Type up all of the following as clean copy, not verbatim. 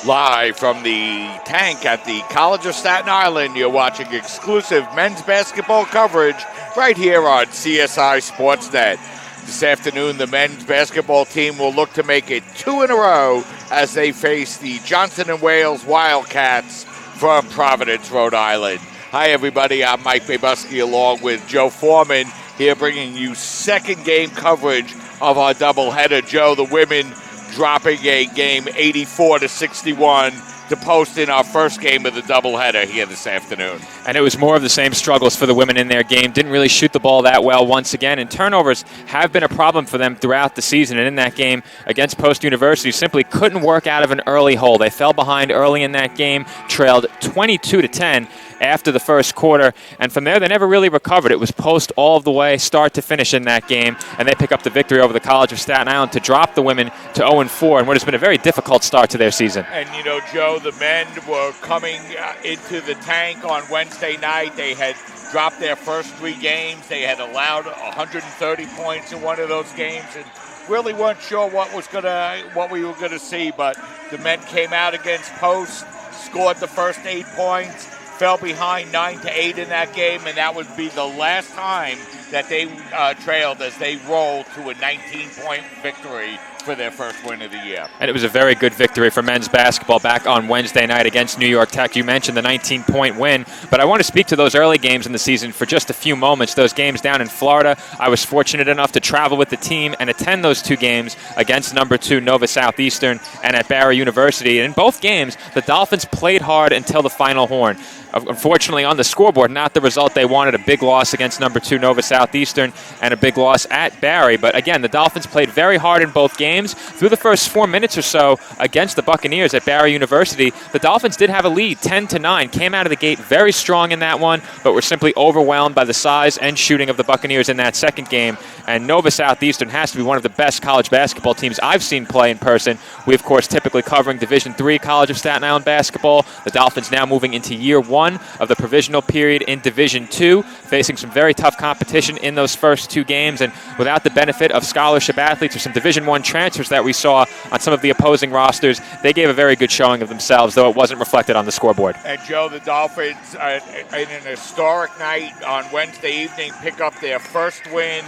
Live from the tank at the College of Staten Island, you're watching exclusive men's basketball coverage right here on CSI Sportsnet. This afternoon, the men's basketball team will look to make it 2 in a row as they face the Johnson & Wales Wildcats from Providence, Rhode Island. Hi, everybody. I'm Mike Babusky along with Joe Foreman here bringing you second game coverage of our doubleheader. Joe, the women dropping a game 84-61 to post in our first game of the doubleheader here this afternoon. And it was more of the same struggles for the women in their game. Didn't really shoot the ball that well once again, and turnovers have been a problem for them throughout the season. And in that game against Post University, simply couldn't work out of an early hole. They fell behind early in that game, trailed 22-10 after the first quarter, and from there they never really recovered. It was Post all of the way, start to finish in that game, and they pick up the victory over the College of Staten Island to drop the women to 0-4 in what has been a very difficult start to their season. And you know, Joe, the men were coming into the tank on Wednesday night. They had dropped their first 3 games. They had allowed 130 points in one of those games, and really weren't sure what we were gonna see. But the men came out against Post, scored the first 8 points, fell behind 9-8 in that game, and that would be the last time that they trailed as they rolled to a 19-point victory for their first win of the year. And it was a very good victory for men's basketball back on Wednesday night against New York Tech. You mentioned the 19-point win, but I want to speak to those early games in the season for just a few moments. Those games down in Florida, I was fortunate enough to travel with the team and attend those 2 games against number 2 Nova Southeastern and at Barry University. And in both games, the Dolphins played hard until the final horn. Unfortunately, on the scoreboard, not the result they wanted. A big loss against number 2 Nova Southeastern and a big loss at Barry. But again, the Dolphins played very hard in both games. Through the first 4 minutes or so against the Buccaneers at Barry University, the Dolphins did have a lead, 10-9. Came out of the gate very strong in that one, but were simply overwhelmed by the size and shooting of the Buccaneers in that second game. And Nova Southeastern has to be one of the best college basketball teams I've seen play in person. We, of course, typically covering Division III College of Staten Island basketball. The Dolphins now moving into year 1 of the provisional period in Division II, facing some very tough competition in those first 2 games. And without the benefit of scholarship athletes or some Division I transfers that we saw on some of the opposing rosters, they gave a very good showing of themselves, though it wasn't reflected on the scoreboard. And Joe, the Dolphins, in an historic night on Wednesday evening, pick up their first win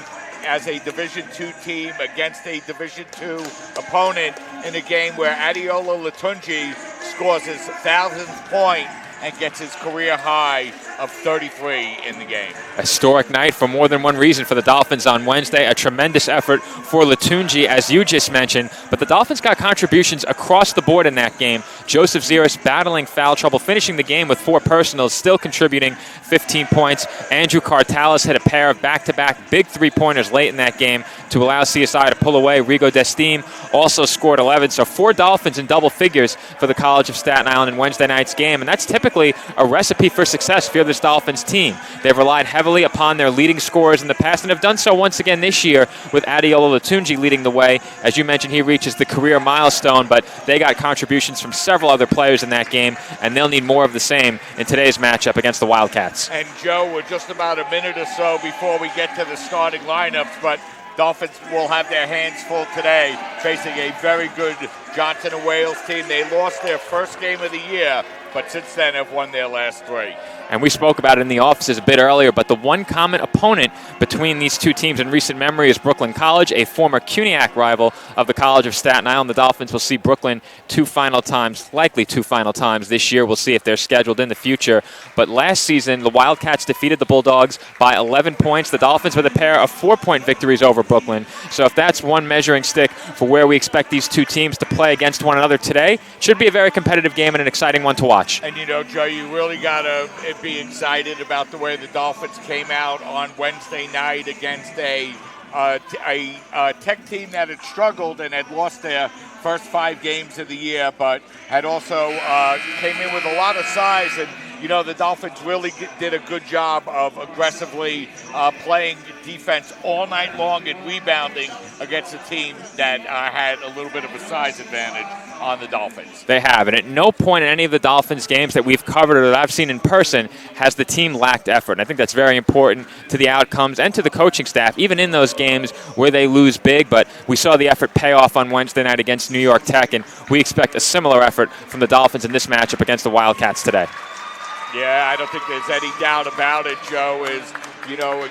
as a Division II team against a Division II opponent in a game where Adeola Latunji scores his 1,000th point and gets his career high of 33 in the game. A historic night for more than one reason for the Dolphins on Wednesday. A tremendous effort for Latunji, as you just mentioned. But the Dolphins got contributions across the board in that game. Joseph Ziris battling foul trouble, finishing the game with 4 personals, still contributing 15 points. Andrew Cartalis hit a pair of back-to-back big 3-pointers late in that game to allow CSI to pull away. Rigo Destime also scored 11. So 4 Dolphins in double figures for the College of Staten Island in Wednesday night's game. And that's typically a recipe for success for this Dolphins team. They've relied heavily upon their leading scorers in the past and have done so once again this year with Adeola Latunji leading the way. As you mentioned, he reaches the career milestone, but they got contributions from several other players in that game, and they'll need more of the same in today's matchup against the Wildcats. And Joe, we're just about a minute or so before we get to the starting lineups, but Dolphins will have their hands full today facing a very good Johnson & Wales team. They lost their first game of the year, but since then have won their last 3. And we spoke about it in the offices a bit earlier, but the one common opponent between these 2 teams in recent memory is Brooklyn College, a former CUNYAC rival of the College of Staten Island. The Dolphins will see Brooklyn 2 final times, likely 2 final times this year. We'll see if they're scheduled in the future. But last season, the Wildcats defeated the Bulldogs by 11 points. The Dolphins with a pair of 4-point victories over Brooklyn. So if that's one measuring stick for where we expect these 2 teams to play against one another today, it should be a very competitive game and an exciting one to watch. And you know, Joe, you really got to be excited about the way the Dolphins came out on Wednesday night against a Tech team that had struggled and had lost their first 5 games of the year, but had also came in with a lot of size. And you know, the Dolphins really did a good job of aggressively playing defense all night long and rebounding against a team that had a little bit of a size advantage on the Dolphins. They have, and at no point in any of the Dolphins games that we've covered or that I've seen in person has the team lacked effort. And I think that's very important to the outcomes and to the coaching staff, even in those games where they lose big. But we saw the effort pay off on Wednesday night against New York Tech, and we expect a similar effort from the Dolphins in this matchup against the Wildcats today. Yeah, I don't think there's any doubt about it, Joe,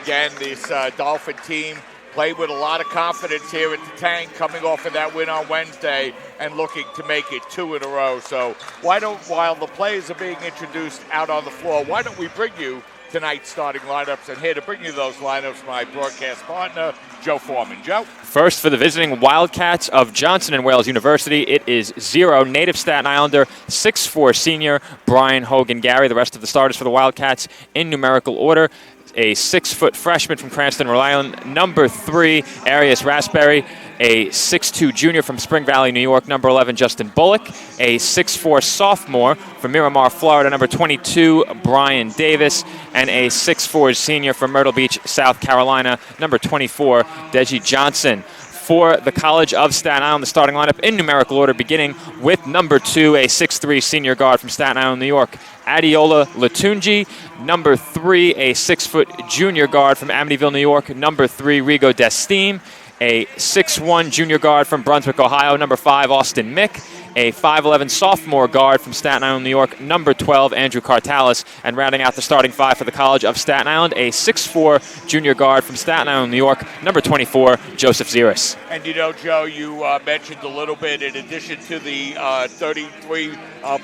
again, this Dolphin team played with a lot of confidence here at the Tank, coming off of that win on Wednesday and looking to make it 2 in a row. So while the players are being introduced out on the floor, why don't we bring you tonight's starting lineups? And here to bring you those lineups, my broadcast partner, Joe Foreman. Joe? First, for the visiting Wildcats of Johnson & Wales University, it is 0, native Staten Islander, 6'4" senior, Brian Hogan-Gary. The rest of the starters for the Wildcats in numerical order. A 6-foot freshman from Cranston, Rhode Island, number 3, Arias Raspberry. A 6'2" junior from Spring Valley, New York, number 11, Justin Bullock. A 6'4" sophomore from Miramar, Florida, number 22, Brian Davis. And a 6'4" senior from Myrtle Beach, South Carolina, number 24, Deji Johnson. For the College of Staten Island, the starting lineup in numerical order, beginning with number 2, a 6'3" senior guard from Staten Island, New York, Adeola Latunji. Number 3, a 6-foot junior guard from Amityville, New York, number 3, Rigo Destime. A 6'1" junior guard from Brunswick, Ohio, number 5, Austin Mick. A 5'11" sophomore guard from Staten Island, New York, number 12, Andrew Cartalis. And rounding out the starting 5 for the College of Staten Island, a 6'4" junior guard from Staten Island, New York, number 24, Joseph Ziris. And Joe, you mentioned a little bit, in addition to the 33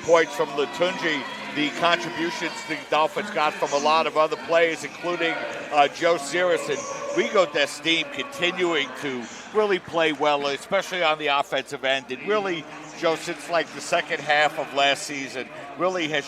points from Latunji, the contributions the Dolphins got from a lot of other players, including Joe Ziris and Rigo Destime, continuing to really play well, especially on the offensive end. And really, Joe, since like the second half of last season, really his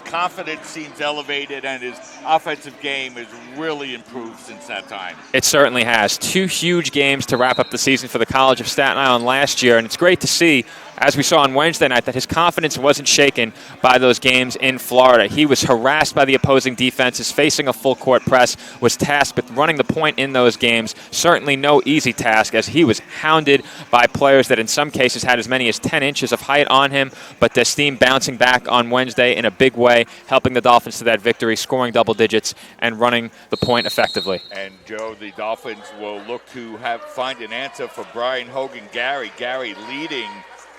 confidence seems elevated, and his offensive game has really improved since that time. It certainly has. 2 huge games to wrap up the season for the College of Staten Island last year, and it's great to see, as we saw on Wednesday night, that his confidence wasn't shaken by those games in Florida. He was harassed by the opposing defenses, facing a full court press, was tasked with running the point in those games. Certainly no easy task, as he was hounded by players that in some cases had as many as 10 inches of height on him, but Destime bouncing back on Wednesday in a big way, helping the Dolphins to that victory, scoring double digits and running the point effectively. And Joe, the Dolphins will look to find an answer for Brian Hogan-Gary. Gary leading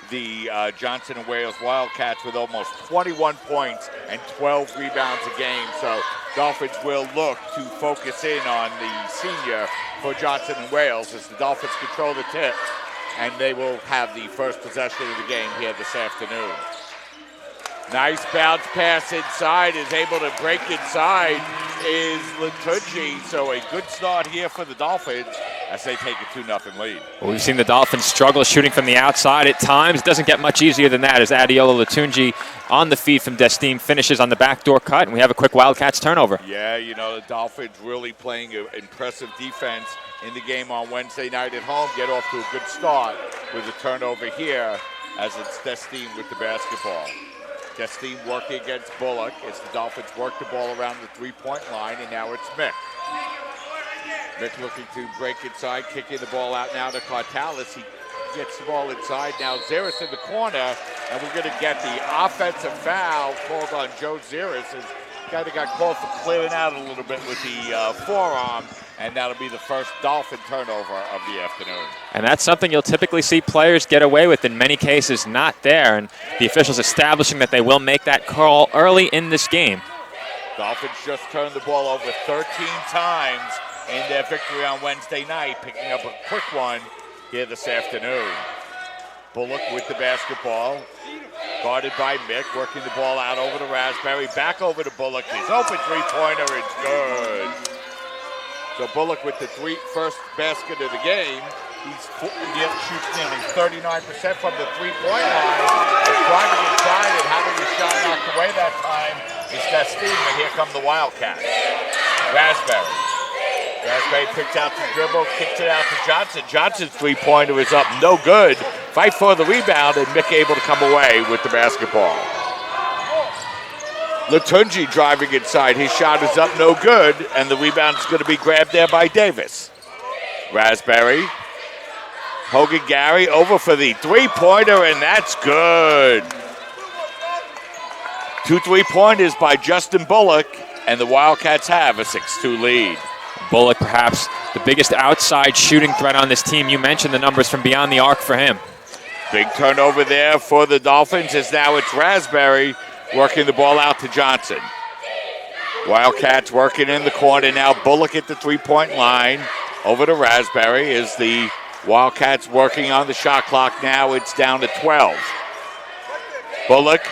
the Johnson & Wales Wildcats with almost 21 points and 12 rebounds a game. So Dolphins will look to focus in on the senior for Johnson & Wales as the Dolphins control the tip, and they will have the first possession of the game here this afternoon. Nice bounce pass inside, is able to break inside is Latunji. So a good start here for the Dolphins as they take a 2-0 lead. Well, we've seen the Dolphins struggle shooting from the outside at times. It doesn't get much easier than that as Adeola Latunji on the feed from Destime finishes on the backdoor cut, and we have a quick Wildcats turnover. Yeah, the Dolphins really playing an impressive defense in the game on Wednesday night at home. Get off to a good start with a turnover here as it's Destime with the basketball. Destime working against Bullock as the Dolphins work the ball around the 3-point line, and now it's Mick. Mick looking to break inside, kicking the ball out now to Cartalis. He gets the ball inside. Now Ziris in the corner, and we're going to get the offensive foul called on Joe Ziris. Kind of got called for clearing out a little bit with the forearm, and that'll be the first Dolphin turnover of the afternoon. And that's something you'll typically see players get away with, in many cases not there, and the officials establishing that they will make that call early in this game. Dolphins just turned the ball over 13 times in their victory on Wednesday night, picking up a quick one here this afternoon. Bullock with the basketball, guarded by Mick, working the ball out over to Raspberry, back over to Bullock. His open three-pointer, it's good. So Bullock with the first basket of the game. He shoots nearly 39% from the three-point line. He's driving inside and having his shot knocked away that time is Destime, and here come the Wildcats. Raspberry picks out the dribble, kicks it out to Johnson. Johnson's three-pointer is up, no good. Fight for the rebound, and Mick able to come away with the basketball. Latunji driving inside. His shot is up, no good, and the rebound is going to be grabbed there by Davis. Raspberry Hogan Gary over for the three-pointer, and that's good. 2 3-pointers by Justin Bullock, and the Wildcats have a 6-2 lead. Bullock, perhaps the biggest outside shooting threat on this team. You mentioned the numbers from beyond the arc for him. Big turnover there for the Dolphins as now it's Raspberry working the ball out to Johnson. Wildcats working in the corner now. Bullock at the three-point line. Over to Raspberry is the Wildcats working on the shot clock now. It's down to 12. Bullock,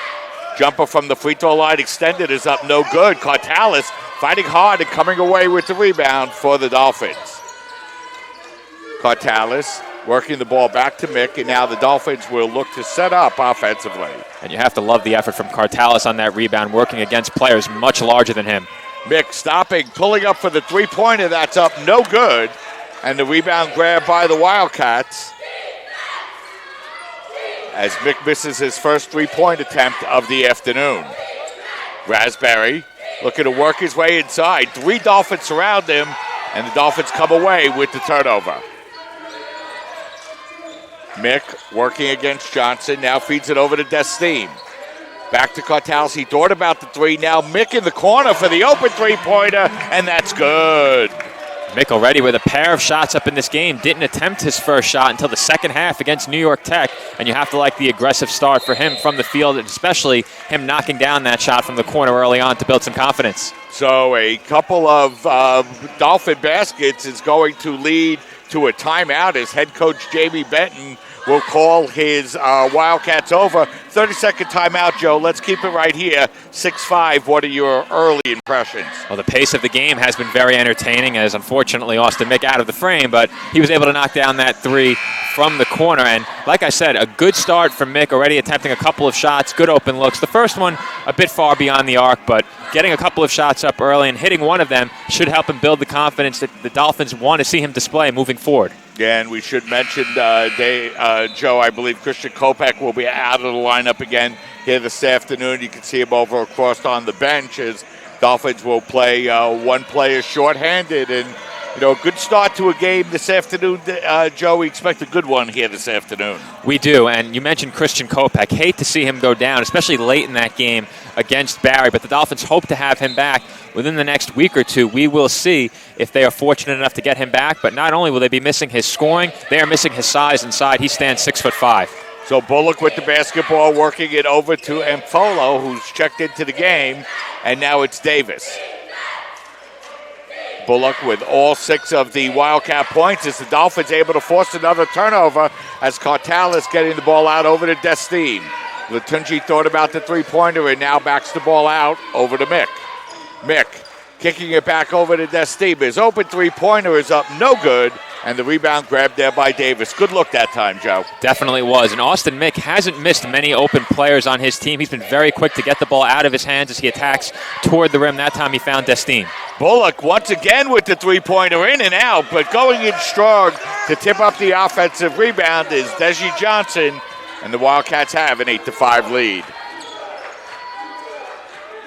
jumper from the free throw line extended is up, no good. Cartalis fighting hard and coming away with the rebound for the Dolphins. Cartalis working the ball back to Mick, and now the Dolphins will look to set up offensively. And you have to love the effort from Cartalis on that rebound, working against players much larger than him. Mick stopping, pulling up for the three-pointer. That's up, no good. And the rebound grab by the Wildcats as Mick misses his first three-point attempt of the afternoon. Raspberry looking to work his way inside. 3 Dolphins surround him, and the Dolphins come away with the turnover. Mick working against Johnson, now feeds it over to Destine. Back to Cartalis, he thought about the three. Now Mick in the corner for the open three-pointer, and that's good. Mick already with a pair of shots up in this game. Didn't attempt his first shot until the second half against New York Tech, and you have to like the aggressive start for him from the field, and especially him knocking down that shot from the corner early on to build some confidence. So a couple of Dolphin baskets is going to lead to a timeout as head coach Jamie Benton will call his Wildcats over. 30-second timeout, Joe. Let's keep it right here. 6-5. What are your early impressions? Well, the pace of the game has been very entertaining, as unfortunately Austin Mick out of the frame, but he was able to knock down that three from the corner. And like I said, a good start from Mick, already attempting a couple of shots, good open looks. The first one a bit far beyond the arc, but getting a couple of shots up early and hitting one of them should help him build the confidence that the Dolphins want to see him display moving forward. Yeah, and we should mention, Joe, I believe Christian Kopech will be out of the lineup again here this afternoon. You can see him over across on the bench as Dolphins will play one player shorthanded. And, you know, a good start to a game this afternoon. Joe, we expect a good one here this afternoon. We do, and you mentioned Christian Kopech. Hate to see him go down, especially late in that game against Barry, but the Dolphins hope to have him back within the next week or two. We will see if they are fortunate enough to get him back, but not only will they be missing his scoring, they are missing his size inside. He stands 6'5". So Bullock with the basketball, working it over to Amfolo, who's checked into the game, and now it's Davis. Bullock with all 6 of the Wildcat points as the Dolphins able to force another turnover as Cartalis getting the ball out over to Destine. Latunji thought about the three-pointer and now backs the ball out over to Mick. Mick kicking it back over to Destine. His open three-pointer is up, no good, and the rebound grabbed there by Davis. Good look that time, Joe. Definitely was, and Austin Mick hasn't missed many open players on his team. He's been very quick to get the ball out of his hands as he attacks toward the rim. That time he found Destine. Bullock once again with the three-pointer in and out, but going in strong to tip up the offensive rebound is Deji Johnson, and the Wildcats have an 8-5 lead.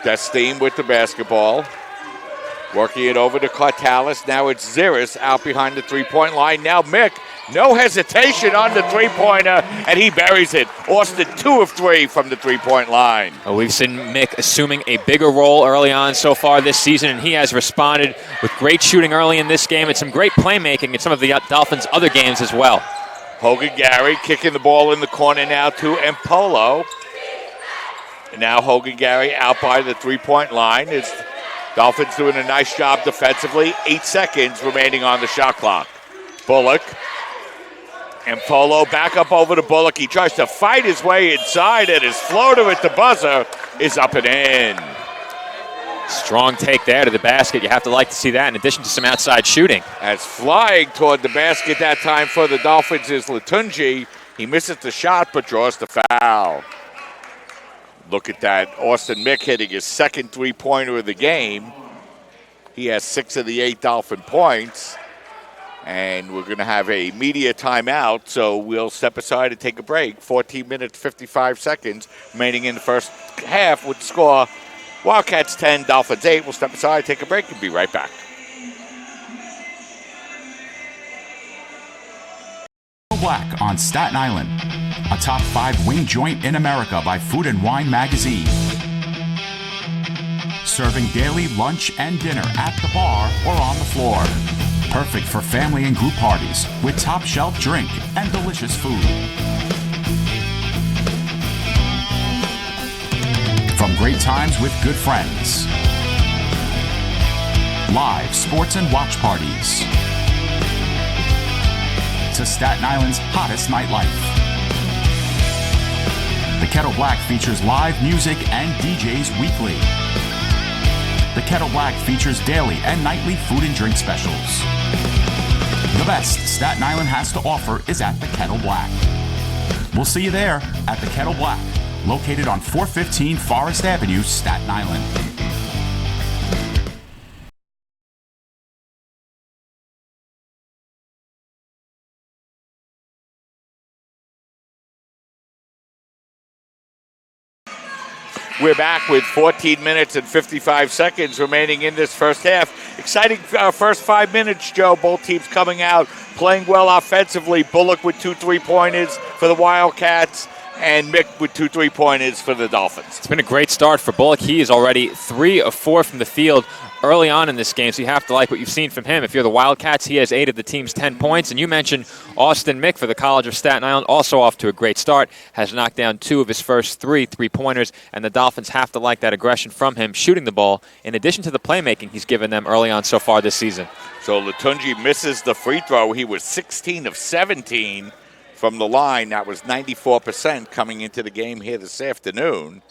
Destine with the basketball. Working it over to Cartalis. Now it's Ziris out behind the three-point line. Now Mick, no hesitation on the three-pointer, and he buries it. Austin 2 of 3 from the three-point line. We've seen Mick assuming a bigger role early on so far this season, and he has responded with great shooting early in this game and some great playmaking in some of the Dolphins' other games as well. Hogan Gary kicking the ball in the corner now to Empolo. And now Hogan Gary out by the three-point line. It's Dolphins doing a nice job defensively. 8 seconds remaining on the shot clock. Bullock. Empolo back up over to Bullock. He tries to fight his way inside, and his floater at the buzzer is up and in. Strong take there to the basket. You have to like to see that in addition to some outside shooting. As flying toward the basket that time for the Dolphins is Latunji. He misses the shot but draws the foul. Look at that. Austin Mick hitting his second three-pointer of the game. He has 6 of the 8 Dolphin points. And we're going to have a media timeout, so we'll step aside and take a break. 14 minutes, 55 seconds remaining in the first half with the score. Wildcats 10, Dolphins 8. We'll step aside, take a break, and be right back. Black on Staten Island, a top 5 wing joint in America by Food and Wine magazine. Serving daily lunch and dinner at the bar or on the floor. Perfect for family and group parties with top shelf drink and delicious food. From great times with good friends, live sports and watch parties, to Staten Island's hottest nightlife. The Kettle Black features live music and DJs weekly. The Kettle Black features daily and nightly food and drink specials. The best Staten Island has to offer is at the Kettle Black. We'll see you there at the Kettle Black, located on 415 Forest Avenue, Staten Island. We're back with 14 minutes and 55 seconds remaining in this first half. Exciting first 5 minutes, Joe. Both teams coming out, playing well offensively. Bullock with 2 3-pointers for the Wildcats, and Mick with 2 3-pointers for the Dolphins. It's been a great start for Bullock. He is already 3 of 4 from the field early on in this game, so you have to like what you've seen from him. If you're the Wildcats, he has 8 of the team's 10 points. And you mentioned Austin Mick for the College of Staten Island, also off to a great start, has knocked down 2 of his first 3 3-pointers, and the Dolphins have to like that aggression from him shooting the ball, in addition to the playmaking he's given them early on so far this season. So Latunji misses the free throw. He was 16 of 17 from the line. That was 94% coming into the game here this afternoon,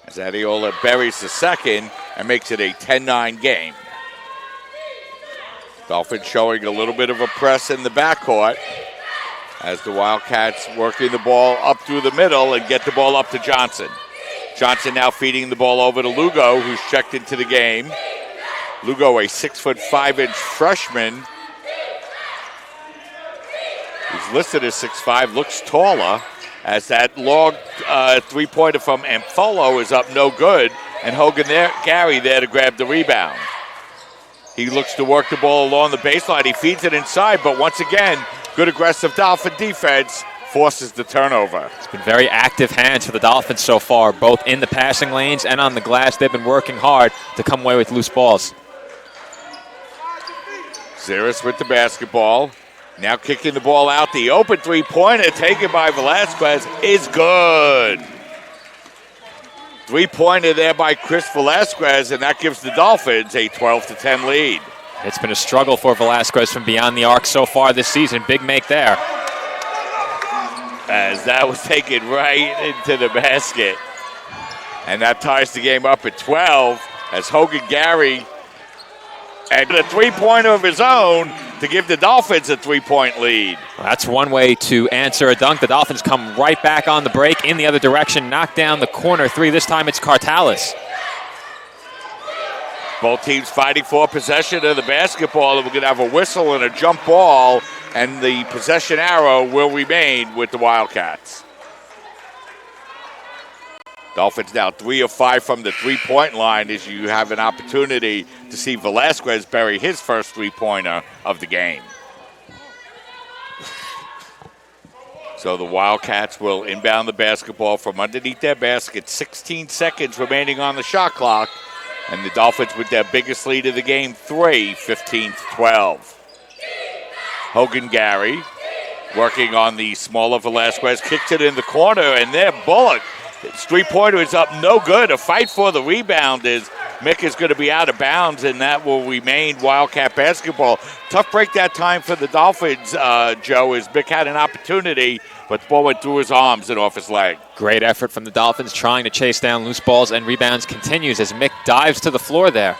as Adiola buries the second and makes it a 10-9 game. Dolphins showing a little bit of a press in the backcourt as the Wildcats working the ball up through the middle and get the ball up to Johnson. Johnson now feeding the ball over to Lugo, who's checked into the game. Lugo, a 6'5" freshman, who's listed as 6'5", looks taller, as that long 3-pointer from Amfolo is up no good, and Gary there to grab the rebound. He looks to work the ball along the baseline. He feeds it inside, but once again, good aggressive Dolphin defense forces the turnover. It's been very active hands for the Dolphins so far, both in the passing lanes and on the glass. They've been working hard to come away with loose balls. Zaris with the basketball. Now kicking the ball out. The open 3-pointer taken by Velasquez is good. 3-pointer there by Chris Velasquez, and that gives the Dolphins a 12-10 lead. It's been a struggle for Velasquez from beyond the arc so far this season. Big make there. As that was taken right into the basket. And that ties the game up at 12 as Hogan Gary and a 3-pointer of his own to give the Dolphins a 3-point lead. Well, that's one way to answer a dunk. The Dolphins come right back on the break in the other direction, knock down the corner 3. This time it's Cartalis. Both teams fighting for possession of the basketball. We're going to have a whistle and a jump ball, and the possession arrow will remain with the Wildcats. Dolphins now 3 of 5 from the 3-point line, as you have an opportunity to see Velasquez bury his first 3-pointer of the game. So the Wildcats will inbound the basketball from underneath their basket. 16 seconds remaining on the shot clock. And the Dolphins with their biggest lead of the game, 15-12. Hogan Gary working on the smaller Velasquez, kicks it in the corner, and there Bullock. His 3-pointer is up no good. A fight for the rebound is Mick is going to be out of bounds, and that will remain Wildcat basketball. Tough break that time for the Dolphins, Joe, as Mick had an opportunity, but the ball went through his arms and off his leg. Great effort from the Dolphins trying to chase down loose balls and rebounds continues as Mick dives to the floor there.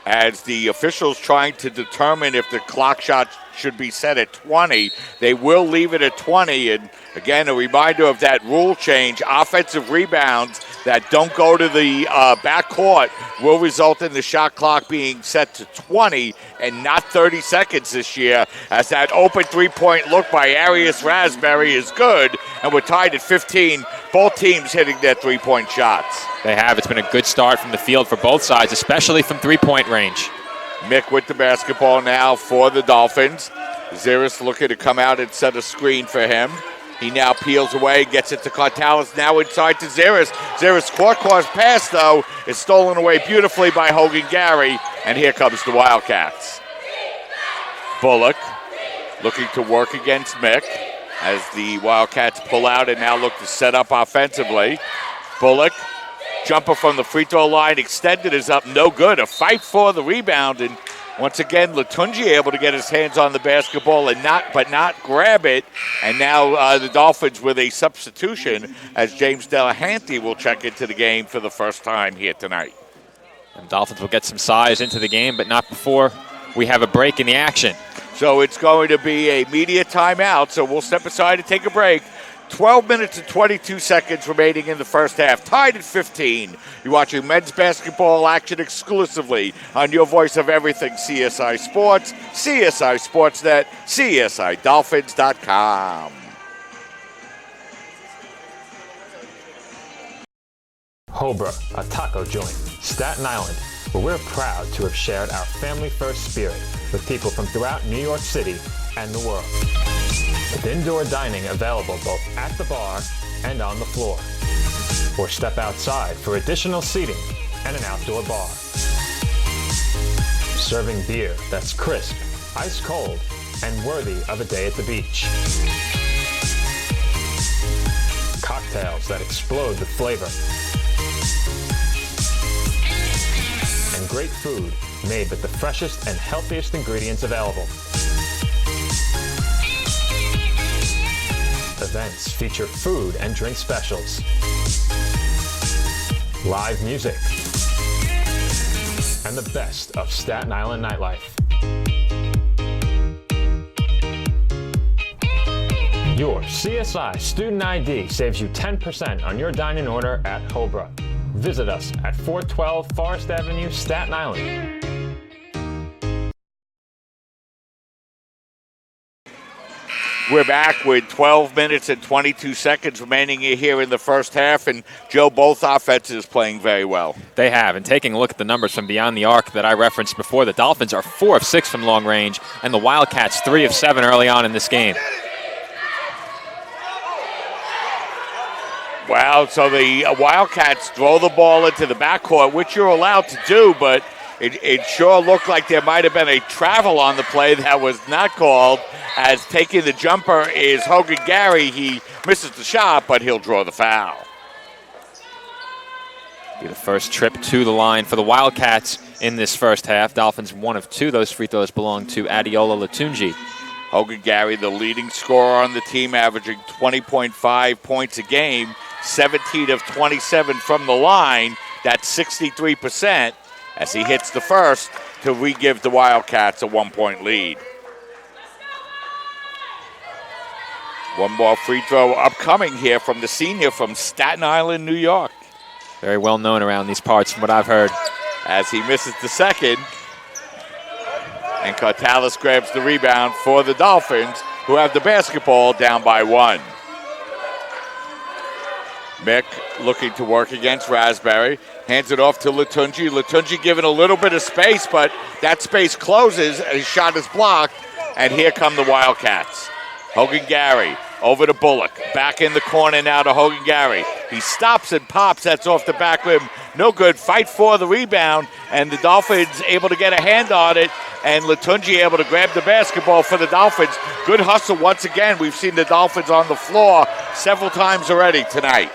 As the officials trying to determine if the clock shot should be set at 20, they will leave it at 20. And again, a reminder of that rule change. Offensive rebounds that don't go to the backcourt will result in the shot clock being set to 20 and not 30 seconds this year, as that open 3-point look by Arias Raspberry is good, and we're tied at 15. Both teams hitting their 3-point shots. They have. It's been a good start from the field for both sides, especially from 3-point range. Mick with the basketball now for the Dolphins. Ziris looking to come out and set a screen for him. He now peels away, gets it to Cartalis, now inside to Ziris. Ziris court pass, though, is stolen away beautifully by Hogan Gary, and here comes the Wildcats. Bullock looking to work against Mick as the Wildcats pull out and now look to set up offensively. Bullock, jumper from the free throw line, extended is up, no good. A fight for the rebound, and once again, Latunji able to get his hands on the basketball and not grab it. And now the Dolphins with a substitution as James Delahanty will check into the game for the first time here tonight. And Dolphins will get some size into the game, but not before we have a break in the action. So it's going to be a media timeout, so we'll step aside and take a break. 12 minutes and 22 seconds remaining in the first half, tied at 15. You're watching men's basketball action exclusively on your voice of everything CSI Sports, CSI Sportsnet, CSIDolphins.com. Hobra, a taco joint, Staten Island, where we're proud to have shared our family-first spirit with people from throughout New York City and the world. With indoor dining available both at the bar and on the floor. Or step outside for additional seating and an outdoor bar. Serving beer that's crisp, ice cold, and worthy of a day at the beach. Cocktails that explode with flavor. And great food made with the freshest and healthiest ingredients available. Events feature food and drink specials, live music, and the best of Staten Island nightlife. Your CSI Student ID saves you 10% on your dining order at Hobra. Visit us at 412 Forest Avenue, Staten Island. We're back with 12 minutes and 22 seconds remaining here in the first half, and Joe, both offenses playing very well. They have, and taking a look at the numbers from beyond the arc that I referenced before, the Dolphins are 4 of 6 from long range, and the Wildcats 3 of 7 early on in this game. Wow, so the Wildcats throw the ball into the backcourt, which you're allowed to do, but it sure looked like there might have been a travel on the play that was not called, as taking the jumper is Hogan Gary. He misses the shot, but he'll draw the foul. Be the first trip to the line for the Wildcats in this first half. Dolphins 1 of 2. Those free throws belong to Adeola Latunji. Hogan Gary, the leading scorer on the team, averaging 20.5 points a game, 17 of 27 from the line. That's 63%. As he hits the first to re-give the Wildcats a 1-point lead. One more free throw upcoming here from the senior from Staten Island, New York. Very well known around these parts from what I've heard. As he misses the second. And Cartalis grabs the rebound for the Dolphins, who have the basketball down by 1. Mick looking to work against Raspberry. Hands it off to Latunji. Latunji given a little bit of space, but that space closes. His shot is blocked, and here come the Wildcats. Hogan Gary over to Bullock. Back in the corner now to Hogan Gary. He stops and pops. That's off the back rim. No good. Fight for the rebound, and the Dolphins able to get a hand on it, and Latunji able to grab the basketball for the Dolphins. Good hustle once again. We've seen the Dolphins on the floor several times already tonight.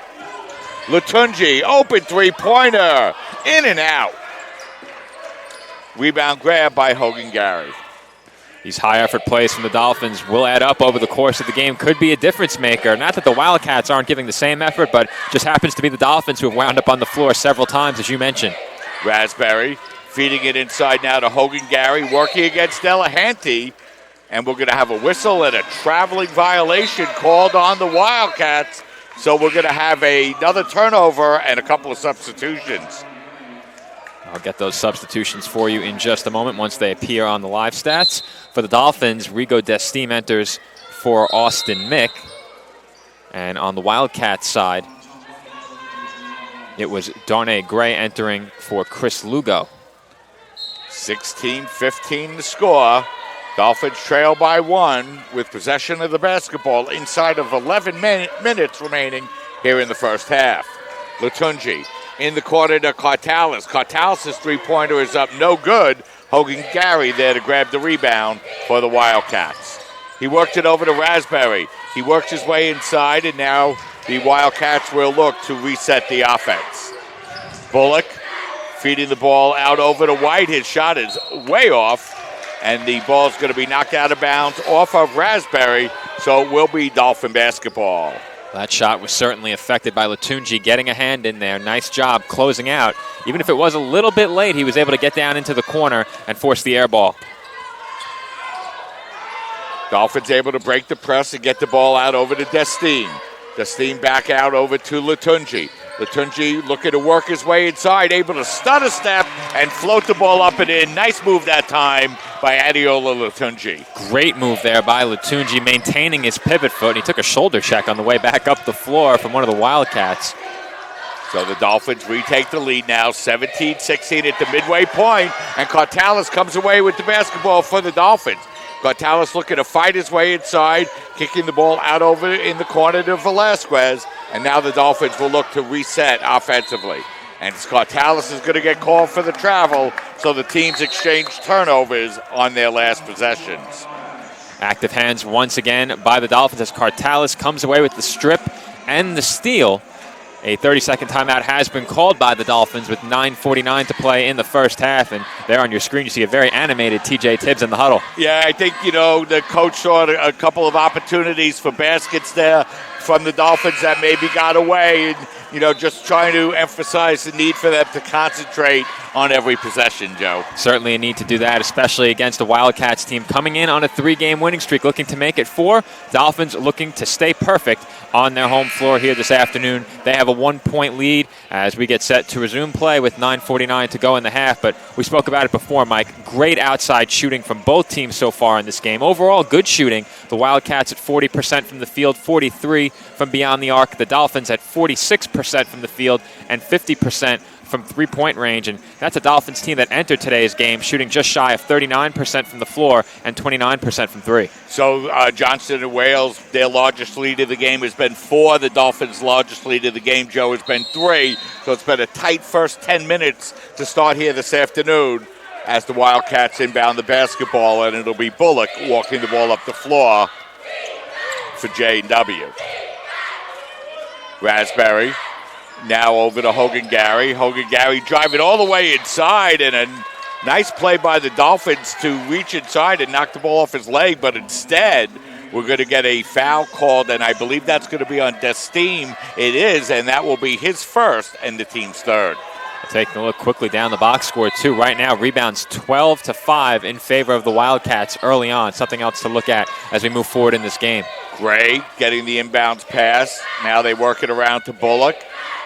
Latunji, open three-pointer, in and out. Rebound grab by Hogan Gary. These high-effort plays from the Dolphins will add up over the course of the game. Could be a difference maker. Not that the Wildcats aren't giving the same effort, but just happens to be the Dolphins who have wound up on the floor several times, as you mentioned. Raspberry feeding it inside now to Hogan Gary, working against Delahanty. And we're going to have a whistle and a traveling violation called on the Wildcats. So we're going to have another turnover and a couple of substitutions. I'll get those substitutions for you in just a moment once they appear on the live stats. For the Dolphins, Rigo Destim enters for Austin Mick. And on the Wildcats side, it was Darnay Gray entering for Chris Lugo. 16-15 the score. Dolphins trail by 1 with possession of the basketball inside of 11 minutes remaining here in the first half. Latunji in the corner to Cartalis. Cartalis' three-pointer is up, no good. Hogan Gary there to grab the rebound for the Wildcats. He worked it over to Raspberry. He works his way inside, and now the Wildcats will look to reset the offense. Bullock feeding the ball out over to White. His shot is way off, and the ball's going to be knocked out of bounds off of Raspberry, so it will be Dolphin basketball. That shot was certainly affected by Latunji getting a hand in there. Nice job closing out. Even if it was a little bit late, he was able to get down into the corner and force the air ball. Dolphins able to break the press and get the ball out over to Destine. Destine back out over to Latunji. Latunji looking to work his way inside, able to stutter step and float the ball up and in. Nice move that time by Adeola Latunji. Great move there by Latunji, maintaining his pivot foot. He took a shoulder check on the way back up the floor from one of the Wildcats. So the Dolphins retake the lead now, 17-16 at the midway point, and Cartalis comes away with the basketball for the Dolphins. Cartalis looking to fight his way inside, kicking the ball out over in the corner to Velasquez, and now the Dolphins will look to reset offensively. And Cartalis is going to get called for the travel, so the teams exchange turnovers on their last possessions. Active hands once again by the Dolphins as Cartalis comes away with the strip and the steal. A 30-second timeout has been called by the Dolphins with 9:49 to play in the first half. And there on your screen, you see a very animated TJ Tibbs in the huddle. Yeah, I think, the coach saw a couple of opportunities for baskets there from the Dolphins that maybe got away. And, just trying to emphasize the need for them to concentrate on every possession, Joe. Certainly a need to do that, especially against the Wildcats team coming in on a 3-game winning streak, looking to make it 4. Dolphins looking to stay perfect on their home floor here this afternoon. They have a 1-point lead as we get set to resume play with 9:49 to go in the half. But we spoke about it before, Mike. Great outside shooting from both teams so far in this game. Overall, good shooting. The Wildcats at 40% from the field, 43% from beyond the arc. The Dolphins at 46% from the field and 50% from three-point range. And that's a Dolphins team that entered today's game shooting just shy of 39% from the floor and 29% from three. So Johnston and Wales, their largest lead of the game has been 4. The Dolphins' largest lead of the game, Joe, has been 3. So it's been a tight first 10 minutes to start here this afternoon as the Wildcats inbound the basketball, and it'll be Bullock walking the ball up the floor for J&W. Raspberry now over to Hogan Gary. Hogan Gary driving all the way inside, and a nice play by the Dolphins to reach inside and knock the ball off his leg, but instead we're going to get a foul called, and I believe that's going to be on Destine. It is, and that will be his first and the team's third. Taking a look quickly down the box score, too. Right now, rebounds 12-5 in favor of the Wildcats early on. Something else to look at as we move forward in this game. Gray getting the inbounds pass. Now they work it around to Bullock.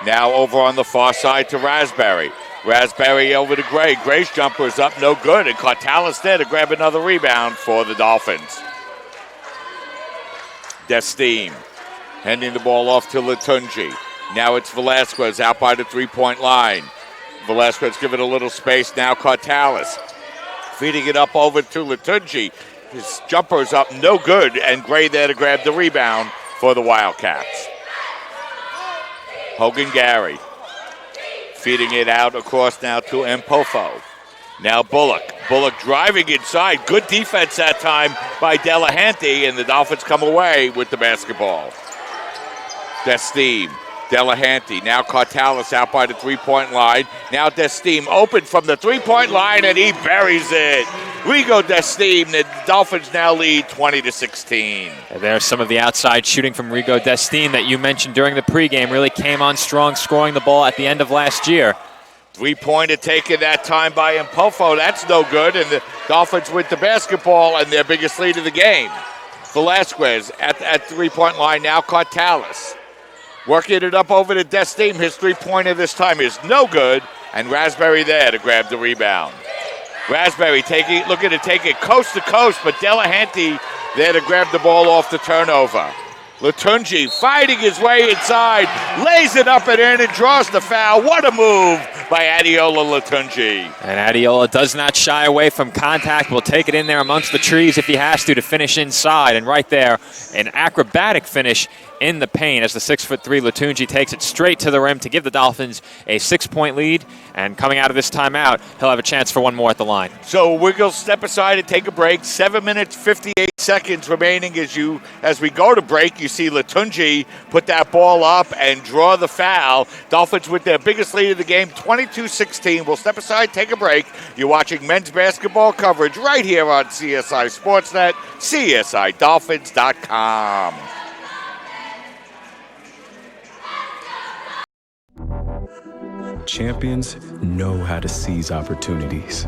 Now over on the far side to Raspberry. Raspberry over to Gray. Gray's jumper is up, no good, and Cartalis there to grab another rebound for the Dolphins. Destine handing the ball off to Latunji. Now it's Velasquez out by the three-point line. Velasquez giving a little space. Now Cartalis feeding it up over to Latunji. His jumper's up, no good, and Gray there to grab the rebound for the Wildcats. Hogan Gary feeding it out across now to Mpofo. Now Bullock. Bullock driving inside. Good defense that time by Delahanty, and the Dolphins come away with the basketball. Destine. Delahanty, now Cartalis out by the three-point line. Now Destine open from the three-point line, and he buries it. Rigo Destine, the Dolphins now lead 20-16. There's some of the outside shooting from Rigo Destine that you mentioned during the pregame. Really came on strong, scoring the ball at the end of last year. Three-pointer taken that time by Mpofo. That's no good, and the Dolphins with the basketball and their biggest lead of the game. Velasquez at three-point line, now Cartalis. Working it up over to Destine. His three-pointer this time is no good, and Raspberry there to grab the rebound. Raspberry looking to take it coast to coast, but Delahanty there to grab the ball off the turnover. Latunji fighting his way inside, lays it up and in and draws the foul. What a move by Adiola Latunji. And Adiola does not shy away from contact. Will take it in there amongst the trees if he has to finish inside. And right there, an acrobatic finish in the paint as the 6'3" Latunji takes it straight to the rim to give the Dolphins a 6-point lead. And coming out of this timeout, he'll have a chance for one more at the line. So we're going to step aside and take a break. 7 minutes, 58 seconds remaining as we go to break. You see Latunji put that ball up and draw the foul. Dolphins with their biggest lead of the game, 22-16. We'll step aside, take a break. You're watching men's basketball coverage right here on CSI Sportsnet, CSIDolphins.com. Champions know how to seize opportunities.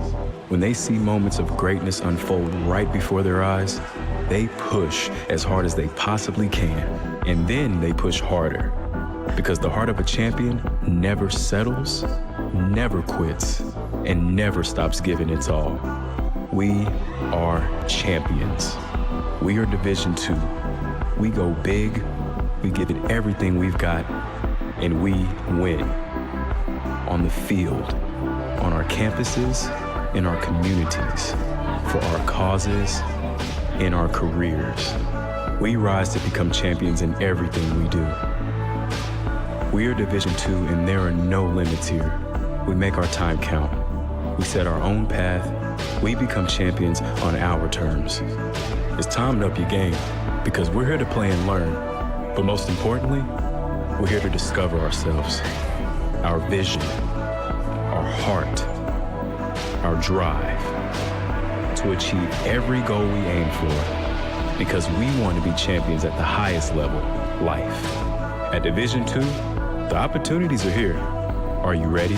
When they see moments of greatness unfold right before their eyes, they push as hard as they possibly can, and then they push harder. Because the heart of a champion never settles, never quits, and never stops giving its all. We are champions. We are Division II. We go big, we give it everything we've got, and we win. On the field, on our campuses, in our communities, for our causes, in our careers. We rise to become champions in everything we do. We are Division II, and there are no limits here. We make our time count. We set our own path. We become champions on our terms. It's time to up your game, because we're here to play and learn. But most importantly, we're here to discover ourselves, our vision, our heart, our drive to achieve every goal we aim for, because we want to be champions at the highest level, life. At Division II, the opportunities are here. Are you ready?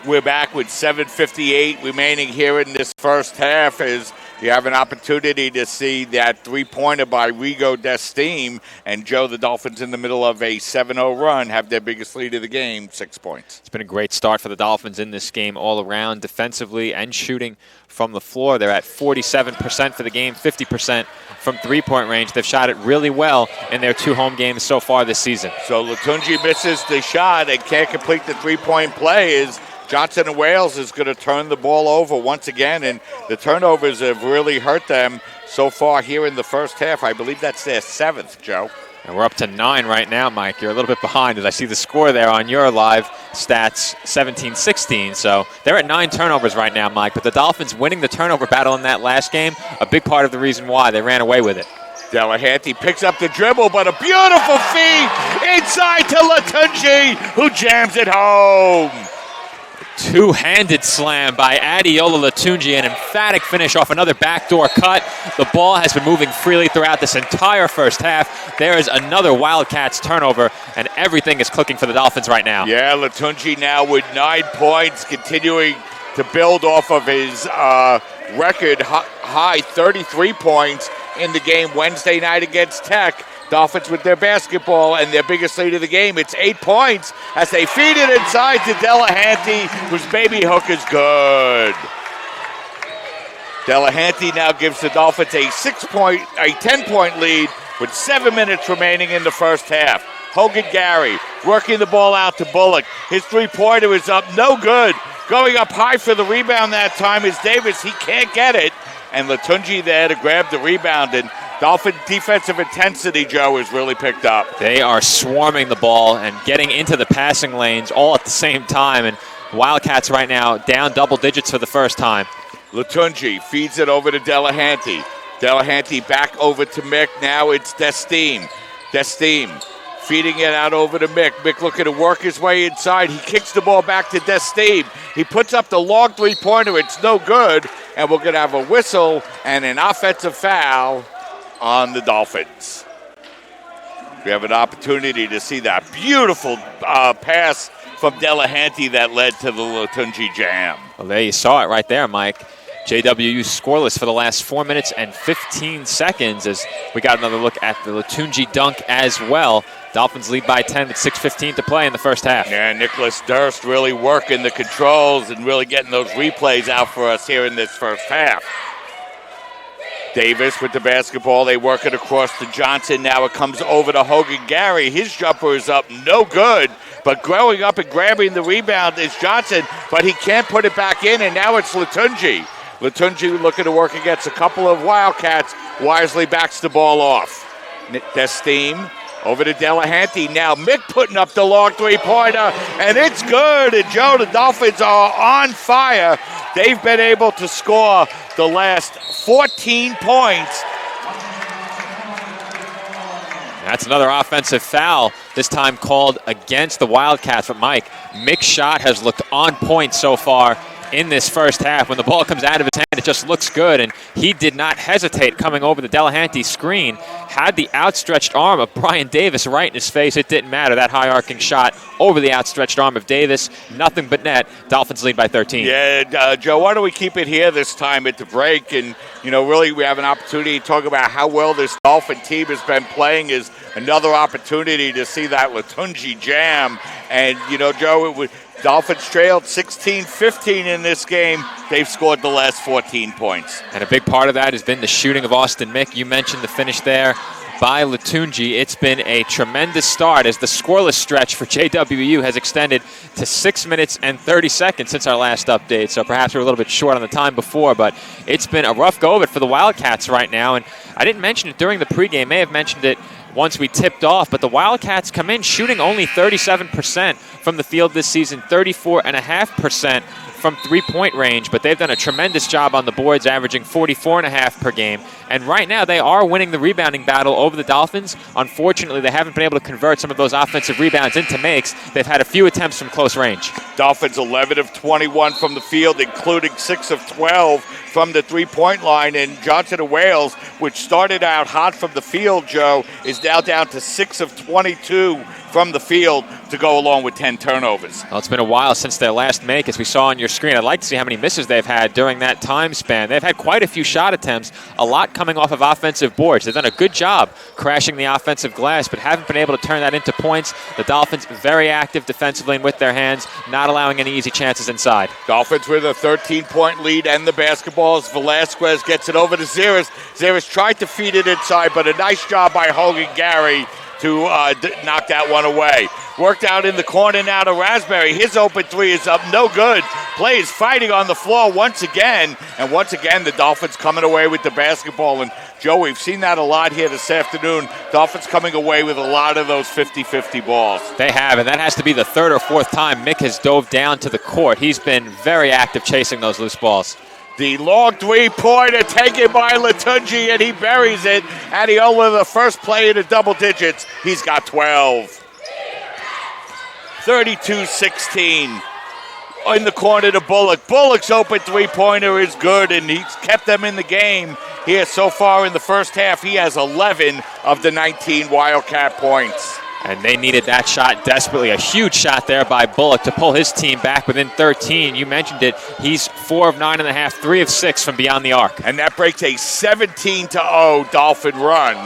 We're back with 7:58 remaining here in this first half as you have an opportunity to see that three-pointer by Rigo Destime. And, Joe, the Dolphins in the middle of a 7-0 run have their biggest lead of the game, 6 points. It's been a great start for the Dolphins in this game all around, defensively and shooting from the floor. They're at 47% for the game, 50% from three-point range. They've shot it really well in their 2 home games so far this season. So Latunji misses the shot and can't complete the three-point play as Johnson and Wales is going to turn the ball over once again, and the turnovers have really hurt them so far here in the first half. I believe that's their 7th, Joe. And we're up to 9 right now, Mike. You're a little bit behind as I see the score there on your live stats, 17-16. So they're at 9 turnovers right now, Mike. But the Dolphins winning the turnover battle in that last game, a big part of the reason why they ran away with it. Delahanty picks up the dribble, but a beautiful feed inside to Latunji, who jams it home. Two-handed slam by Adiola Latunji, an emphatic finish off another backdoor cut. The ball has been moving freely throughout this entire first half. There is another Wildcats turnover, and everything is clicking for the Dolphins right now. Yeah, Latunji now with 9 points, continuing to build off of his record high 33 points in the game Wednesday night against Tech. Dolphins with their basketball and their biggest lead of the game. It's 8 points as they feed it inside to Delahanty, whose baby hook is good. Delahanty now gives the Dolphins a 10-point lead with 7 minutes remaining in the first half. Hogan Gary working the ball out to Bullock. His three-pointer is up, no good. Going up high for the rebound that time is Davis. He can't get it. And Latunji there to grab the rebound, and Dolphin defensive intensity, Joe, has really picked up. They are swarming the ball and getting into the passing lanes all at the same time. And Wildcats right now down double digits for the first time. Latunji feeds it over to Delahanty. Delahanty back over to Mick. Now it's Destime. Destime feeding it out over to Mick. Mick looking to work his way inside. He kicks the ball back to Destime. He puts up the long three-pointer. It's no good. And we're going to have a whistle and an offensive foul on the Dolphins. We have an opportunity to see that beautiful pass from Delahanty that led to the Latunji jam. Well, there you saw it right there, Mike. JWU scoreless for the last 4 minutes and 15 seconds as we got another look at the Latunji dunk as well. Dolphins lead by 10 with 6:15 to play in the first half. Yeah, Nicholas Durst really working the controls and really getting those replays out for us here in this first half. Davis with the basketball. They work it across to Johnson. Now it comes over to Hogan Gary. His jumper is up, no good. But growing up and grabbing the rebound is Johnson, but he can't put it back in, and now it's Latunji. Latunji looking to work against a couple of Wildcats. Wisely backs the ball off. Desteem over to Delahanty. Now Mick putting up the long three-pointer, and it's good. And Joe, the Dolphins are on fire. They've been able to score the last 14 points. That's another offensive foul, this time called against the Wildcats. But Mike, Mick's shot has looked on point so far in this first half. When the ball comes out of his hand, it just looks good, and he did not hesitate coming over the Delahanty screen. Had the outstretched arm of Brian Davis right in his face. It didn't matter. That high-arcing shot over the outstretched arm of Davis, nothing but net. Dolphins lead by 13. Yeah, Joe, why don't we keep it here this time at the break? And, really we have an opportunity to talk about how well this Dolphin team has been playing. Is another opportunity to see that Latunji jam. And, Joe, Dolphins trailed 16-15 in this game. They've scored the last 14 points. And a big part of that has been the shooting of Austin Mick. You mentioned the finish there by Latunji. It's been a tremendous start as the scoreless stretch for JWU has extended to 6 minutes and 30 seconds since our last update. So perhaps we're a little bit short on the time before, but it's been a rough go of it for the Wildcats right now. And I didn't mention it during the pregame. May have mentioned it once we tipped off, but the Wildcats come in shooting only 37% from the field this season, 34.5% from three-point range, but they've done a tremendous job on the boards, averaging 44.5 per game. And right now, they are winning the rebounding battle over the Dolphins. Unfortunately, they haven't been able to convert some of those offensive rebounds into makes. They've had a few attempts from close range. Dolphins 11 of 21 from the field, including 6 of 12 from the three-point line. And Johnson of Wales, which started out hot from the field, Joe, is now down to 6 of 22 from the field to go along with 10 turnovers. Well, it's been a while since their last make, as we saw on your screen. I'd like to see how many misses they've had during that time span. They've had quite a few shot attempts, a lot coming off of offensive boards. They've done a good job crashing the offensive glass, but haven't been able to turn that into points. The Dolphins very active defensively and with their hands, not allowing any easy chances inside. Dolphins with a 13-point lead and the basketballs. Velasquez gets it over to Zeres. Zeres tried to feed it inside, but a nice job by Hogan Gary to knock that one away. Worked out in the corner now to Raspberry. His open three is up, no good. Play is fighting on the floor once again. And once again, the Dolphins coming away with the basketball. And, Joe, we've seen that a lot here this afternoon. Dolphins coming away with a lot of those 50-50 balls. They have, and that has to be the third or fourth time Mick has dove down to the court. He's been very active chasing those loose balls. The long three-pointer taken by Latunji, and he buries it. And he only the first play in the double digits. He's got 12. 32-16. In the corner to Bullock. Bullock's open three-pointer is good, and he's kept them in the game here so far in the first half. He has 11 of the 19 Wildcat points. And they needed that shot desperately. A huge shot there by Bullock to pull his team back within 13. You mentioned it. He's 4 of 9.5, 3 of 6 from beyond the arc. And that breaks a 17-0 Dolphin run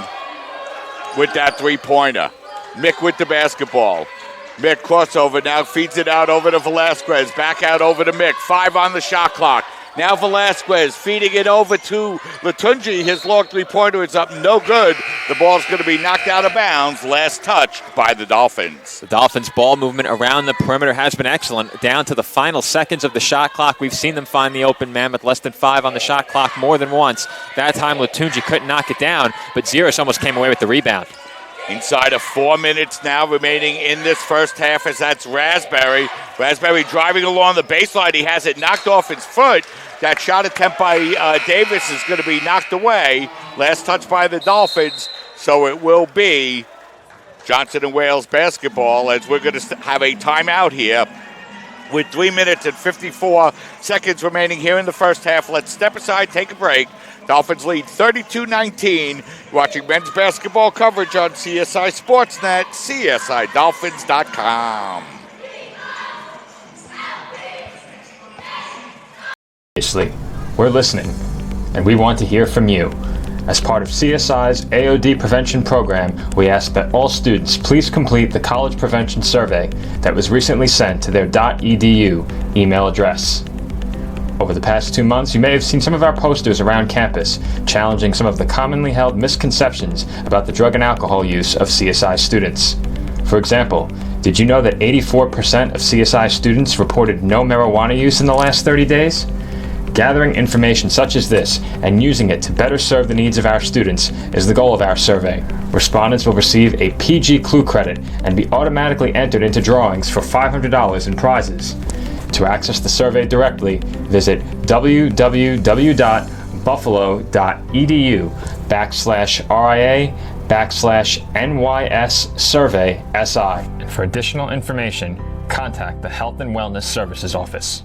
with that three-pointer. Mick with the basketball. Mick crossover, now feeds it out over to Velasquez. Back out over to Mick. 5 on the shot clock. Now Velasquez feeding it over to Latunji. His long three-pointer is up, no good. The ball's going to be knocked out of bounds. Last touch by the Dolphins. The Dolphins' ball movement around the perimeter has been excellent. Down to the final seconds of the shot clock, we've seen them find the open man with less than 5 on the shot clock more than once. That time Latunji couldn't knock it down, but Zeres almost came away with the rebound. Inside of 4 minutes now remaining in this first half, as that's Raspberry. Raspberry driving along the baseline. He has it knocked off his foot. That shot attempt by Davis is going to be knocked away. Last touch by the Dolphins. So it will be Johnson and Wales basketball, as we're going to have a timeout here with 3 minutes and 54 seconds remaining here in the first half. Let's step aside, take a break. Dolphins lead 32-19. Watching men's basketball coverage on CSI Sportsnet, CSIDolphins.com. Obviously, we're listening, and we want to hear from you. As part of CSI's AOD prevention program, we ask that all students please complete the college prevention survey that was recently sent to their .edu email address. Over the past 2 months, you may have seen some of our posters around campus challenging some of the commonly held misconceptions about the drug and alcohol use of CSI students. For example, did you know that 84% of CSI students reported no marijuana use in the last 30 days? Gathering information such as this and using it to better serve the needs of our students is the goal of our survey. Respondents will receive a PG Clue credit and be automatically entered into drawings for $500 in prizes. To access the survey directly, visit www.buffalo.edu/RIA/NYS survey SI. And for additional information, contact the Health and Wellness Services Office.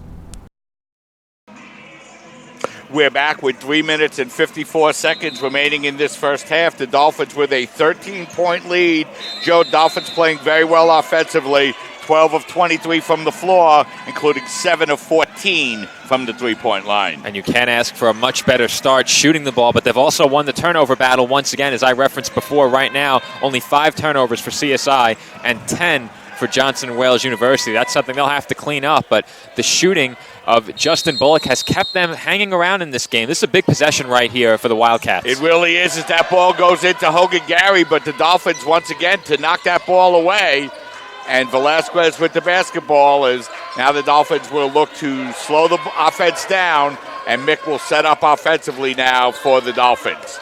We're back with 3 minutes and 54 seconds remaining in this first half. The Dolphins with a 13-point lead. Joe, Dolphins playing very well offensively. 12 of 23 from the floor, including 7 of 14 from the three-point line. And you can't ask for a much better start shooting the ball, but they've also won the turnover battle once again, as I referenced before. Right now, only 5 turnovers for CSI and 10 for Johnson Wales University. That's something they'll have to clean up, but the shooting of Justin Bullock has kept them hanging around in this game. This is a big possession right here for the Wildcats. It really is, as that ball goes into Hogan Gary, but the Dolphins once again to knock that ball away. And Velasquez with the basketball, as now the Dolphins will look to slow the offense down, and Mick will set up offensively now for the Dolphins.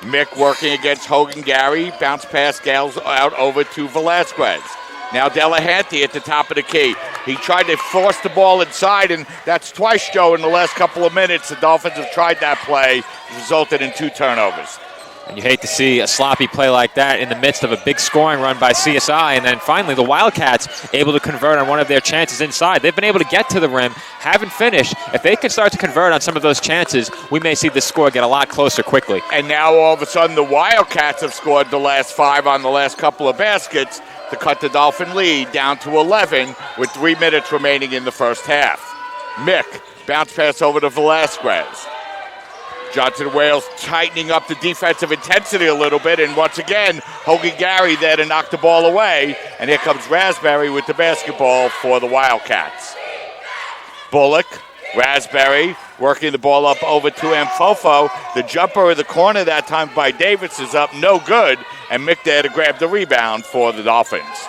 Mick working against Hogan Gary, bounce pass Gales out over to Velasquez. Now Delahanty at the top of the key. He tried to force the ball inside, and that's twice, Joe, in the last couple of minutes. The Dolphins have tried that play. It resulted in 2 turnovers. And you hate to see a sloppy play like that in the midst of a big scoring run by CSI. And then finally, the Wildcats able to convert on one of their chances inside. They've been able to get to the rim, haven't finished. If they can start to convert on some of those chances, we may see this score get a lot closer quickly. And now all of a sudden, the Wildcats have scored the last 5 on the last couple of baskets to cut the Dolphin lead down to 11 with 3 minutes remaining in the first half. Mick, bounce pass over to Velasquez. Johnson Wales tightening up the defensive intensity a little bit, and once again, Hogan Gary there to knock the ball away, and here comes Raspberry with the basketball for the Wildcats. Bullock, Raspberry, working the ball up over to Mfofo. The jumper in the corner that time by Davis is up, no good, and Mick there to grab the rebound for the Dolphins.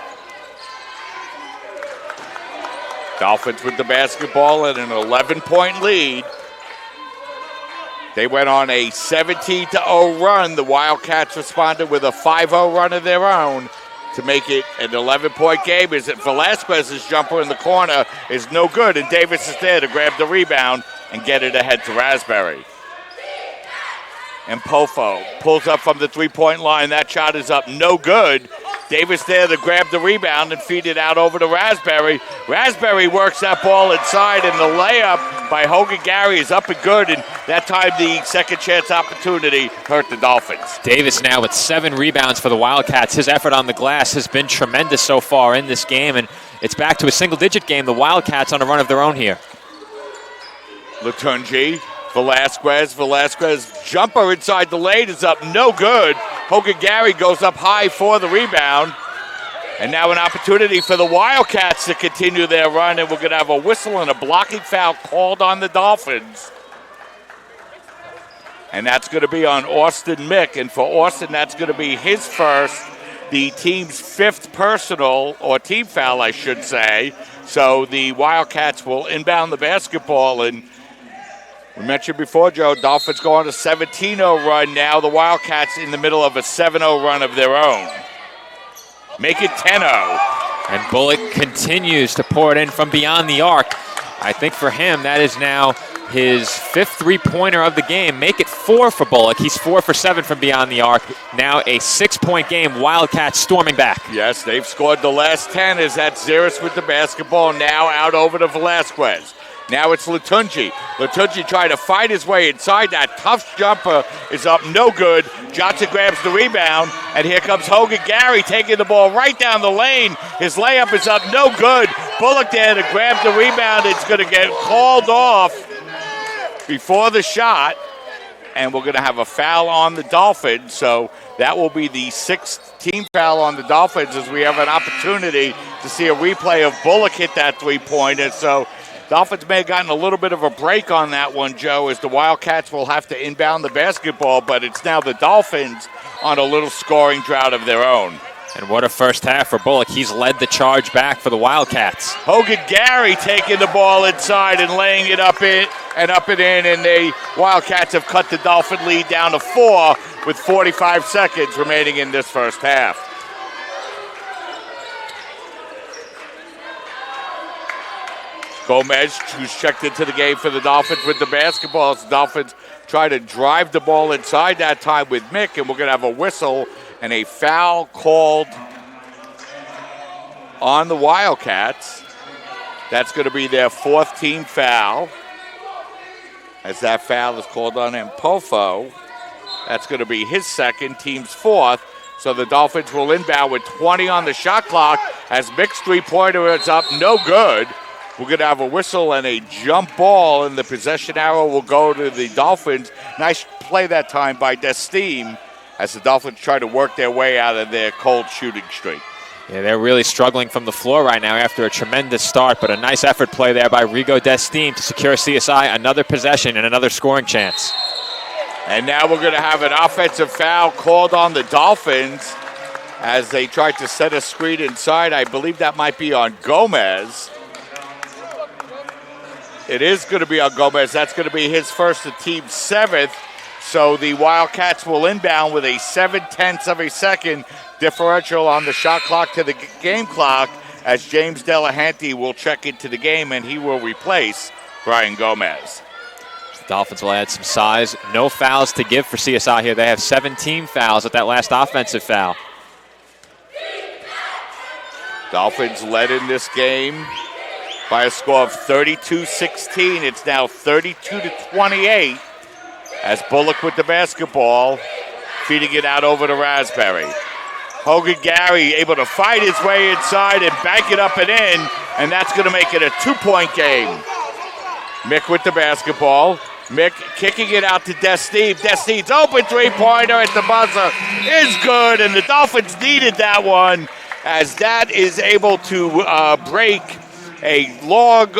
Dolphins with the basketball and an 11-point lead. They went on a 17-0 run. The Wildcats responded with a 5-0 run of their own to make it an 11-point game. Is that Velasquez's jumper in the corner is no good, and Davis is there to grab the rebound and get it ahead to Raspberry. And Pofo pulls up from the three-point line. That shot is up, no good. Davis there to grab the rebound and feed it out over to Raspberry. Raspberry works that ball inside, and the layup by Hogan Gary is up and good, and that time the second chance opportunity hurt the Dolphins. Davis now with 7 rebounds for the Wildcats. His effort on the glass has been tremendous so far in this game, and it's back to a single-digit game. The Wildcats on a run of their own here. Latunji, Velasquez jumper inside the lane is up, no good. Hogan Gary goes up high for the rebound. And now an opportunity for the Wildcats to continue their run, and we're going to have a whistle and a blocking foul called on the Dolphins. And that's going to be on Austin Mick, and for Austin, that's going to be his first, the team's 5th personal, or team foul, I should say. So the Wildcats will inbound the basketball, and we mentioned before, Joe, Dolphins go on a 17-0 run. Now the Wildcats in the middle of a 7-0 run of their own. Make it 10-0. And Bullock continues to pour it in from beyond the arc. I think for him, that is now his 5th three-pointer of the game. Make it 4 for Bullock. He's 4 for 7 from beyond the arc. Now a 6-point game. Wildcats storming back. Yes, they've scored the last 10 as that's Zeris with the basketball. Now out over to Velasquez. Now it's Latunji. Latunji trying to fight his way inside. That tough jumper is up, no good. Johnson grabs the rebound, and here comes Hogan Gary taking the ball right down the lane. His layup is up, no good. Bullock there to grab the rebound. It's going to get called off before the shot, and we're going to have a foul on the Dolphins. So that will be the 6th team foul on the Dolphins as we have an opportunity to see a replay of Bullock hit that three-pointer. So Dolphins may have gotten a little bit of a break on that one, Joe, as the Wildcats will have to inbound the basketball, but it's now the Dolphins on a little scoring drought of their own. And what a first half for Bullock. He's led the charge back for the Wildcats. Hogan Gary taking the ball inside and laying it up and in, and the Wildcats have cut the Dolphin lead down to 4 with 45 seconds remaining in this first half. Gomez, who's checked into the game for the Dolphins with the basketball. As the Dolphins try to drive the ball inside that time with Mick, and we're going to have a whistle and a foul called on the Wildcats. That's going to be their 4th team foul. As that foul is called on Mpofo. That's going to be his 2nd, team's 4th. So the Dolphins will inbound with 20 on the shot clock as Mick's three-pointer is up, no good. We're going to have a whistle and a jump ball, and the possession arrow will go to the Dolphins. Nice play that time by Desteem as the Dolphins try to work their way out of their cold shooting streak. Yeah, they're really struggling from the floor right now after a tremendous start, but a nice effort play there by Rigo Desteem to secure CSI another possession and another scoring chance. And now we're going to have an offensive foul called on the Dolphins as they tried to set a screen inside. I believe that might be on Gomez. It is going to be on Gomez. That's going to be his first, the team's 7th. So the Wildcats will inbound with a 0.7 of a second differential on the shot clock to the game clock as James Delahanty will check into the game, and he will replace Brian Gomez. The Dolphins will add some size. No fouls to give for CSI here. They have 17 fouls at that last offensive foul. Dolphins led in this game by a score of 32-16. It's now 32-28 as Bullock with the basketball, feeding it out over to Raspberry. Hogan Gary able to fight his way inside and bank it up and in, and that's going to make it a 2-point game. Mick with the basketball. Mick kicking it out to Desteem. Desteem's open three-pointer at the buzzer is good, and the Dolphins needed that one as that is able to break a long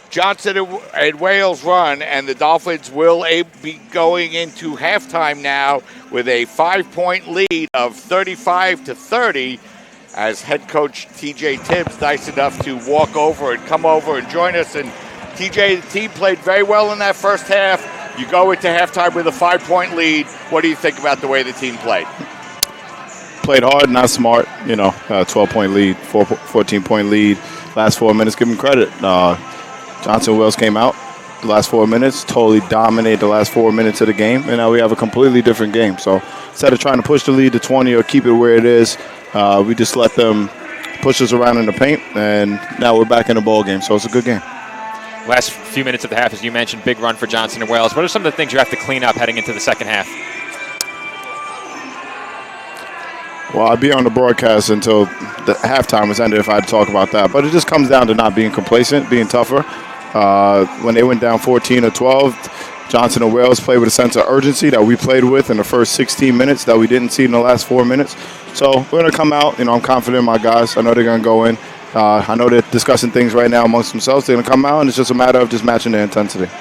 Johnson and Wales run, and the Dolphins will be going into halftime now with a 5-point lead of 35-30 as head coach TJ Tibbs nice enough to walk over and come over and join us. And TJ, the team played very well in that first half. You go into halftime with a 5-point lead. What do you think about the way the team played? Played hard, not smart. 12-point lead, 14-point lead. Last 4 minutes, give him credit. Johnson Wells came out the last 4 minutes, totally dominated the last 4 minutes of the game, and now we have a completely different game. So instead of trying to push the lead to 20 or keep it where it is, we just let them push us around in the paint, and now we're back in the ball game. So it's a good game. Last few minutes of the half, as you mentioned, big run for Johnson and Wales. What are some of the things you have to clean up heading into the second half? Well, I'd be on the broadcast until the halftime was ended if I had to talk about that. But it just comes down to not being complacent, being tougher. When they went down 14 or 12, Johnson and Wales played with a sense of urgency that we played with in the first 16 minutes that we didn't see in the last 4 minutes. So we're going to come out. I'm confident in my guys. I know they're going to go in. I know they're discussing things right now amongst themselves. They're going to come out, and it's just a matter of just matching their intensity.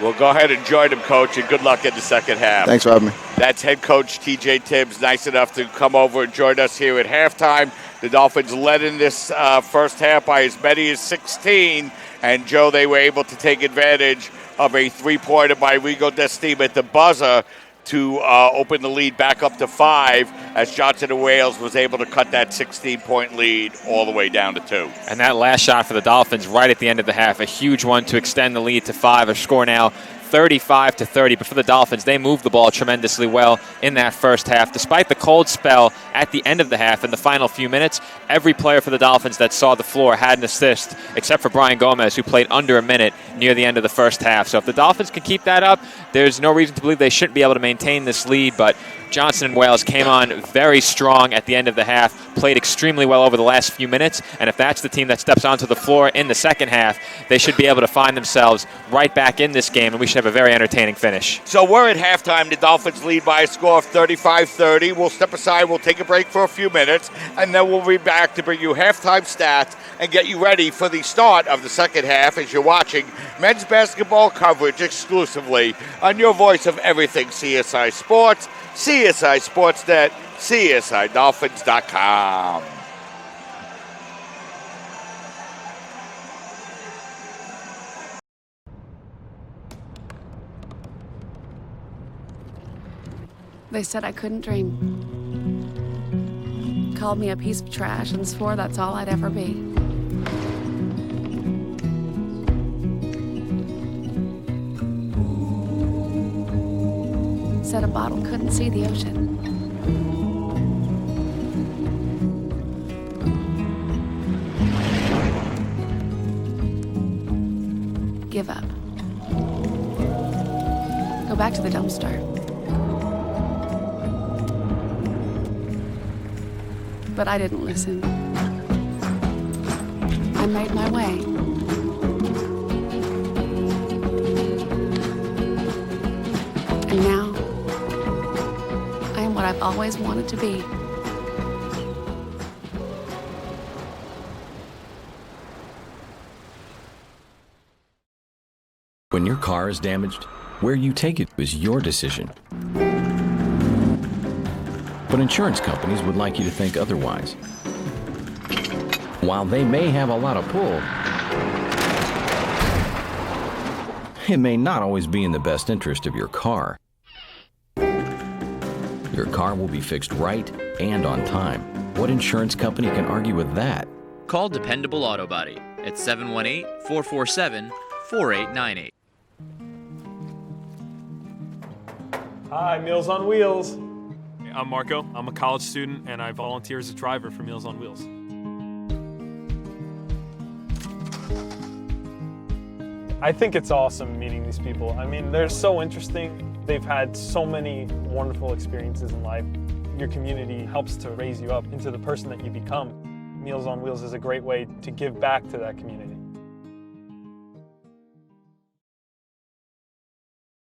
Well, go ahead and join them, Coach, and good luck in the second half. Thanks for having me. That's head coach TJ Tibbs, nice enough to come over and join us here at halftime. The Dolphins led in this first half by as many as 16, and Joe, they were able to take advantage of a three-pointer by Rigo Desteem at the buzzer to open the lead back up to 5 as Johnson and Wales was able to cut that 16-point lead all the way down to 2. And that last shot for the Dolphins right at the end of the half, a huge one to extend the lead to 5. A score now 35-30. But for the Dolphins, they moved the ball tremendously well in that first half. Despite the cold spell at the end of the half in the final few minutes, every player for the Dolphins that saw the floor had an assist, except for Brian Gomez, who played under a minute near the end of the first half. So if the Dolphins can keep that up, there's no reason to believe they shouldn't be able to maintain this lead. But Johnson and Wales came on very strong at the end of the half, played extremely well over the last few minutes, and if that's the team that steps onto the floor in the second half, they should be able to find themselves right back in this game, and we should have a very entertaining finish. So we're at halftime. The Dolphins lead by a score of 35-30. We'll step aside. We'll take a break for a few minutes, and then we'll be back to bring you halftime stats and get you ready for the start of the second half as you're watching men's basketball coverage exclusively on your voice of everything CSI Sports, CSI Sportsnet, CSIDolphins.com. They said I couldn't dream. Called me a piece of trash and swore that's all I'd ever be. Said a bottle couldn't see the ocean. Give up. Go back to the dumpster. But I didn't listen. I made my way. And now, I am what I've always wanted to be. When your car is damaged, where you take it is your decision. But insurance companies would like you to think otherwise. While they may have a lot of pull, it may not always be in the best interest of your car. Your car will be fixed right and on time. What insurance company can argue with that? Call Dependable Auto Body at 718-447-4898. Hi, Meals on Wheels. I'm Marco. I'm a college student, and I volunteer as a driver for Meals on Wheels. I think it's awesome meeting these people. I mean, they're so interesting. They've had so many wonderful experiences in life. Your community helps to raise you up into the person that you become. Meals on Wheels is a great way to give back to that community.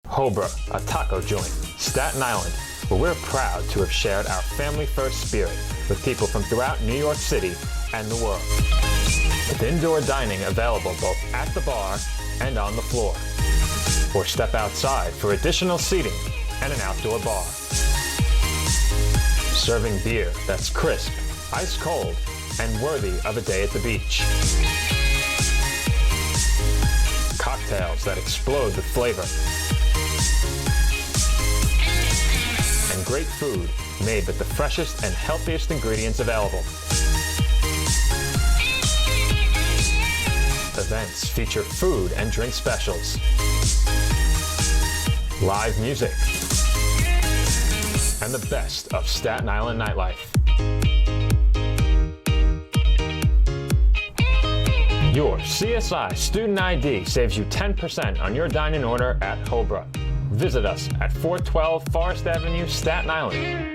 Hobra, a taco joint, Staten Island, where we're proud to have shared our family-first spirit with people from throughout New York City and the world. With indoor dining available both at the bar and on the floor. Or step outside for additional seating and an outdoor bar. Serving beer that's crisp, ice cold, and worthy of a day at the beach. Cocktails that explode with flavor. And great food made with the freshest and healthiest ingredients available. Events feature food and drink specials, live music, and the best of Staten Island nightlife. Your CSI Student ID saves you 10% on your dining order at Hobra. Visit us at 412 Forest Avenue, Staten Island.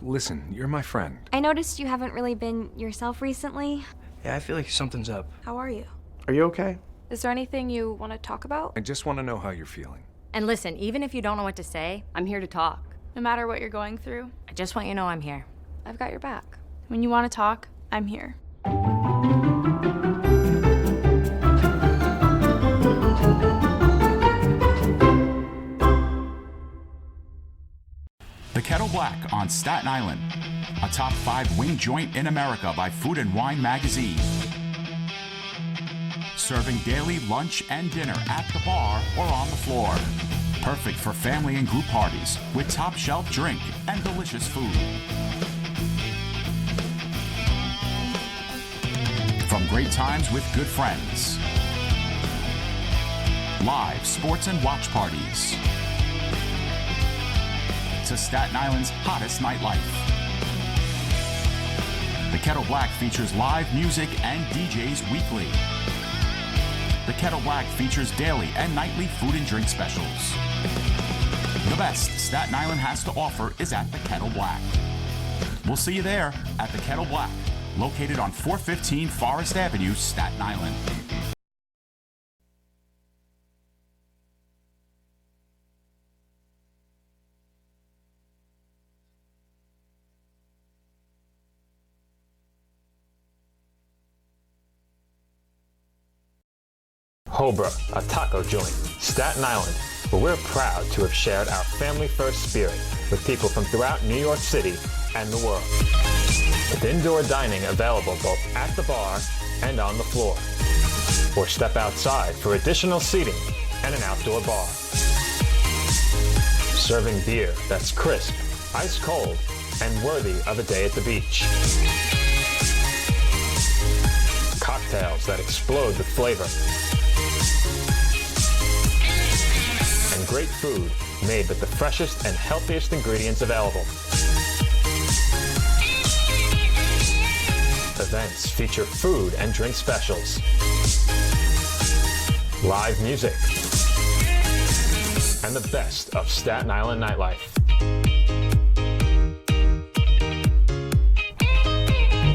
Listen, you're my friend. I noticed you haven't really been yourself recently. Yeah, I feel like something's up. How are you? Are you okay? Is there anything you want to talk about? I just want to know how you're feeling. And listen, even if you don't know what to say, I'm here to talk. No matter what you're going through, I just want you to know I'm here. I've got your back. When you want to talk, I'm here. The Kettle Black on Staten Island, a top 5 wing joint in America by Food and Wine magazine. Serving daily lunch and dinner at the bar or on the floor. Perfect for family and group parties with top shelf drink and delicious food. From great times with good friends. Live sports and watch parties. To Staten Island's hottest nightlife. The Kettle Black features live music and DJs weekly. The Kettle Black features daily and nightly food and drink specials. The best Staten Island has to offer is at the Kettle Black. We'll see you there at the Kettle Black, located on 415 Forest Avenue, Staten Island. Cobra, a taco joint, Staten Island, where we're proud to have shared our family-first spirit with people from throughout New York City and the world. With indoor dining available both at the bar and on the floor. Or step outside for additional seating and an outdoor bar. Serving beer that's crisp, ice cold, and worthy of a day at the beach. Cocktails that explode with flavor. And great food made with the freshest and healthiest ingredients available. Events feature food and drink specials. Live music. And the best of Staten Island nightlife.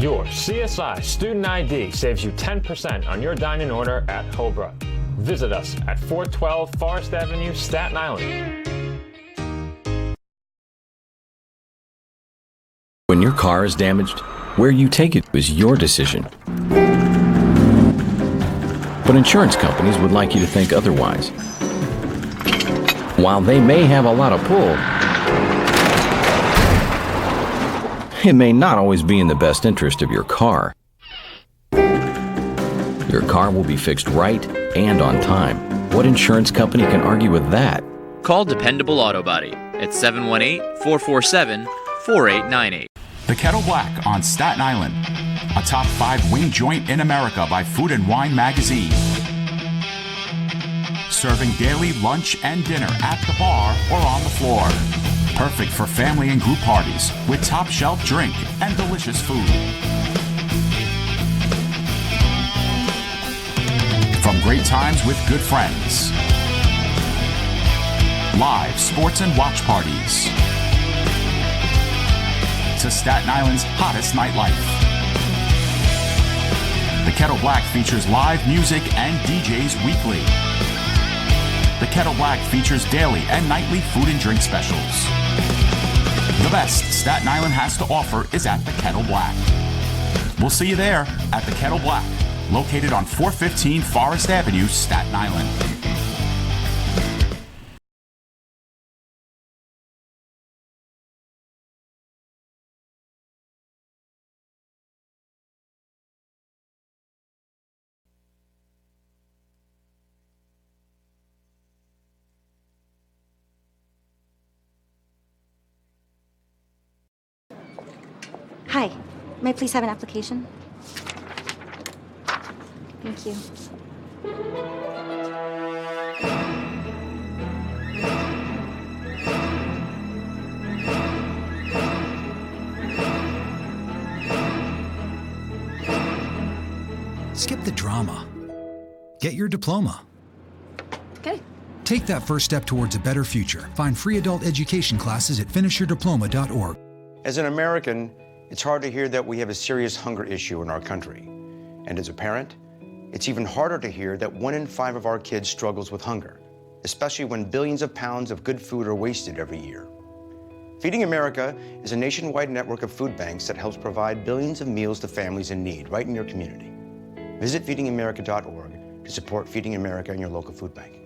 Your CSI Student ID saves you 10% on your dining order at Cobra. Visit us at 412 Forest Avenue, Staten Island. When your car is damaged, where you take it is your decision. But insurance companies would like you to think otherwise. While they may have a lot of pull, it may not always be in the best interest of your car. Your car will be fixed right and on time. What insurance company can argue with that? Call Dependable Auto Body at 718-447-4898. The Kettle Black on Staten Island, a top 5 wing joint in America by Food and Wine magazine. Serving daily lunch and dinner at the bar or on the floor. Perfect for family and group parties with top shelf drink and delicious food. From great times with good friends. Live sports and watch parties. To Staten Island's hottest nightlife. The Kettle Black features live music and DJs weekly. The Kettle Black features daily and nightly food and drink specials. The best Staten Island has to offer is at the Kettle Black. We'll see you there at the Kettle Black, located on 415 Forest Avenue, Staten Island. Hi, may I please have an application? Thank you. Skip the drama. Get your diploma. Okay. Take that first step towards a better future. Find free adult education classes at finishyourdiploma.org. As an American, it's hard to hear that we have a serious hunger issue in our country. And as a parent, it's even harder to hear that 1 in 5 of our kids struggles with hunger, especially when billions of pounds of good food are wasted every year. Feeding America is a nationwide network of food banks that helps provide billions of meals to families in need right in your community. Visit feedingamerica.org to support Feeding America in your local food bank.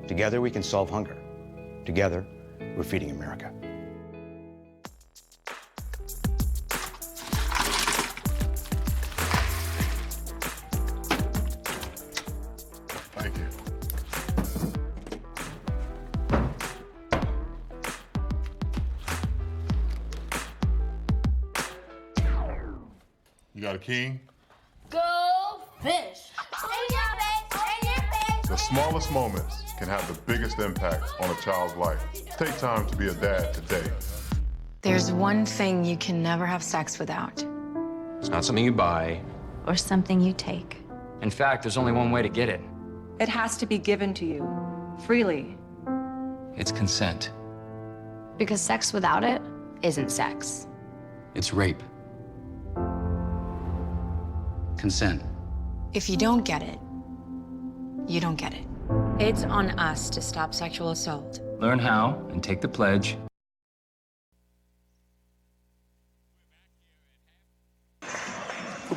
Together we can solve hunger. Together, we're Feeding America. You got a king? Go fish! The smallest moments can have the biggest impact on a child's life. Take time to be a dad today. There's one thing you can never have sex without. It's not something you buy. Or something you take. In fact, there's only one way to get it. It has to be given to you, freely. It's consent. Because sex without it isn't sex. It's rape. Consent. If you don't get it, you don't get it. It's on us to stop sexual assault. Learn how and take the pledge.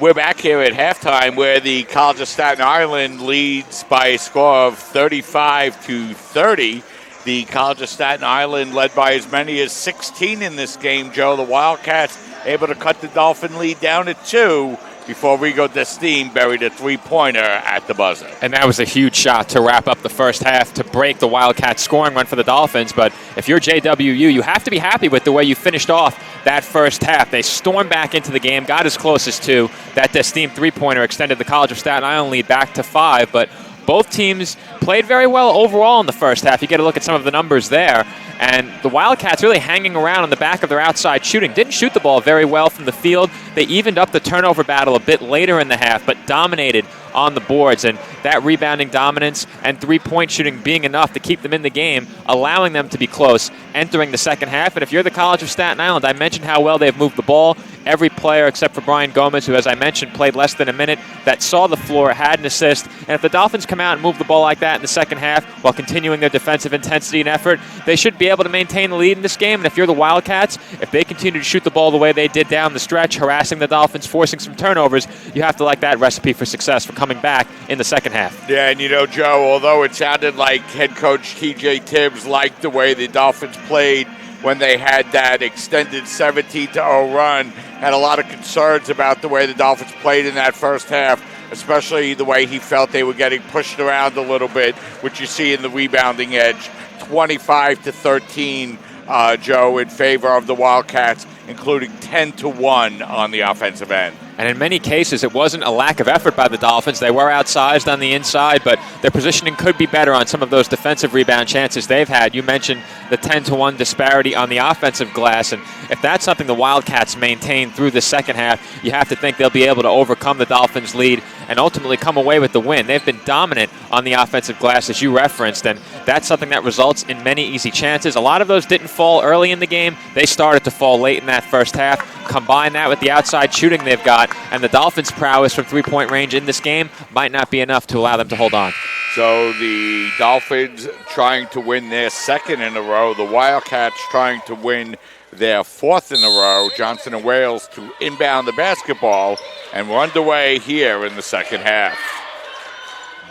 We're back here at halftime where the College of Staten Island leads by a score of 35-30. The College of Staten Island led by as many as 16 in this game, Joe. The Wildcats able to cut the Dolphin lead down to 2 before Rigo Destine buried a three-pointer at the buzzer. And that was a huge shot to wrap up the first half to break the Wildcats scoring run for the Dolphins. But if you're JWU, you have to be happy with the way you finished off that first half. They stormed back into the game, got as close as 2. That Destine three-pointer extended the College of Staten Island lead back to 5. But both teams played very well overall in the first half. You get a look at some of the numbers there. And the Wildcats really hanging around on the back of their outside shooting. Didn't shoot the ball very well from the field. They evened up the turnover battle a bit later in the half, but dominated on the boards. And that rebounding dominance and three-point shooting being enough to keep them in the game, allowing them to be close entering the second half. And if you're the College of Staten Island, I mentioned how well they've moved the ball. Every player except for Brian Gomez, who, as I mentioned, played less than a minute, that saw the floor, had an assist. And if the Dolphins come out and move the ball like that in the second half while continuing their defensive intensity and effort, they should be able to maintain the lead in this game. And if you're the Wildcats, if they continue to shoot the ball the way they did down the stretch, harassing the Dolphins, forcing some turnovers, you have to like that recipe for success for coming back in the second half. Yeah, and you know, Joe, although it sounded like head coach TJ Tibbs liked the way the Dolphins played when they had that extended 17-0 run, had a lot of concerns about the way the Dolphins played in that first half, especially the way he felt they were getting pushed around a little bit, which you see in the rebounding edge. 25-13, Joe, in favor of the Wildcats, including 10-1 on the offensive end. And in many cases, it wasn't a lack of effort by the Dolphins. They were outsized on the inside, but their positioning could be better on some of those defensive rebound chances they've had. You mentioned the 10-1 disparity on the offensive glass, and if that's something the Wildcats maintain through the second half, you have to think they'll be able to overcome the Dolphins' lead and ultimately come away with the win. They've been dominant on the offensive glass, as you referenced, and that's something that results in many easy chances. A lot of those didn't fall early in the game. They started to fall late in that first half. Combine that with the outside shooting they've got, and the Dolphins' prowess from three-point range in this game might not be enough to allow them to hold on. So the Dolphins trying to win their second in a row. The Wildcats trying to win their fourth in a row. Johnson and Wales to inbound the basketball, and we're underway here in the second half.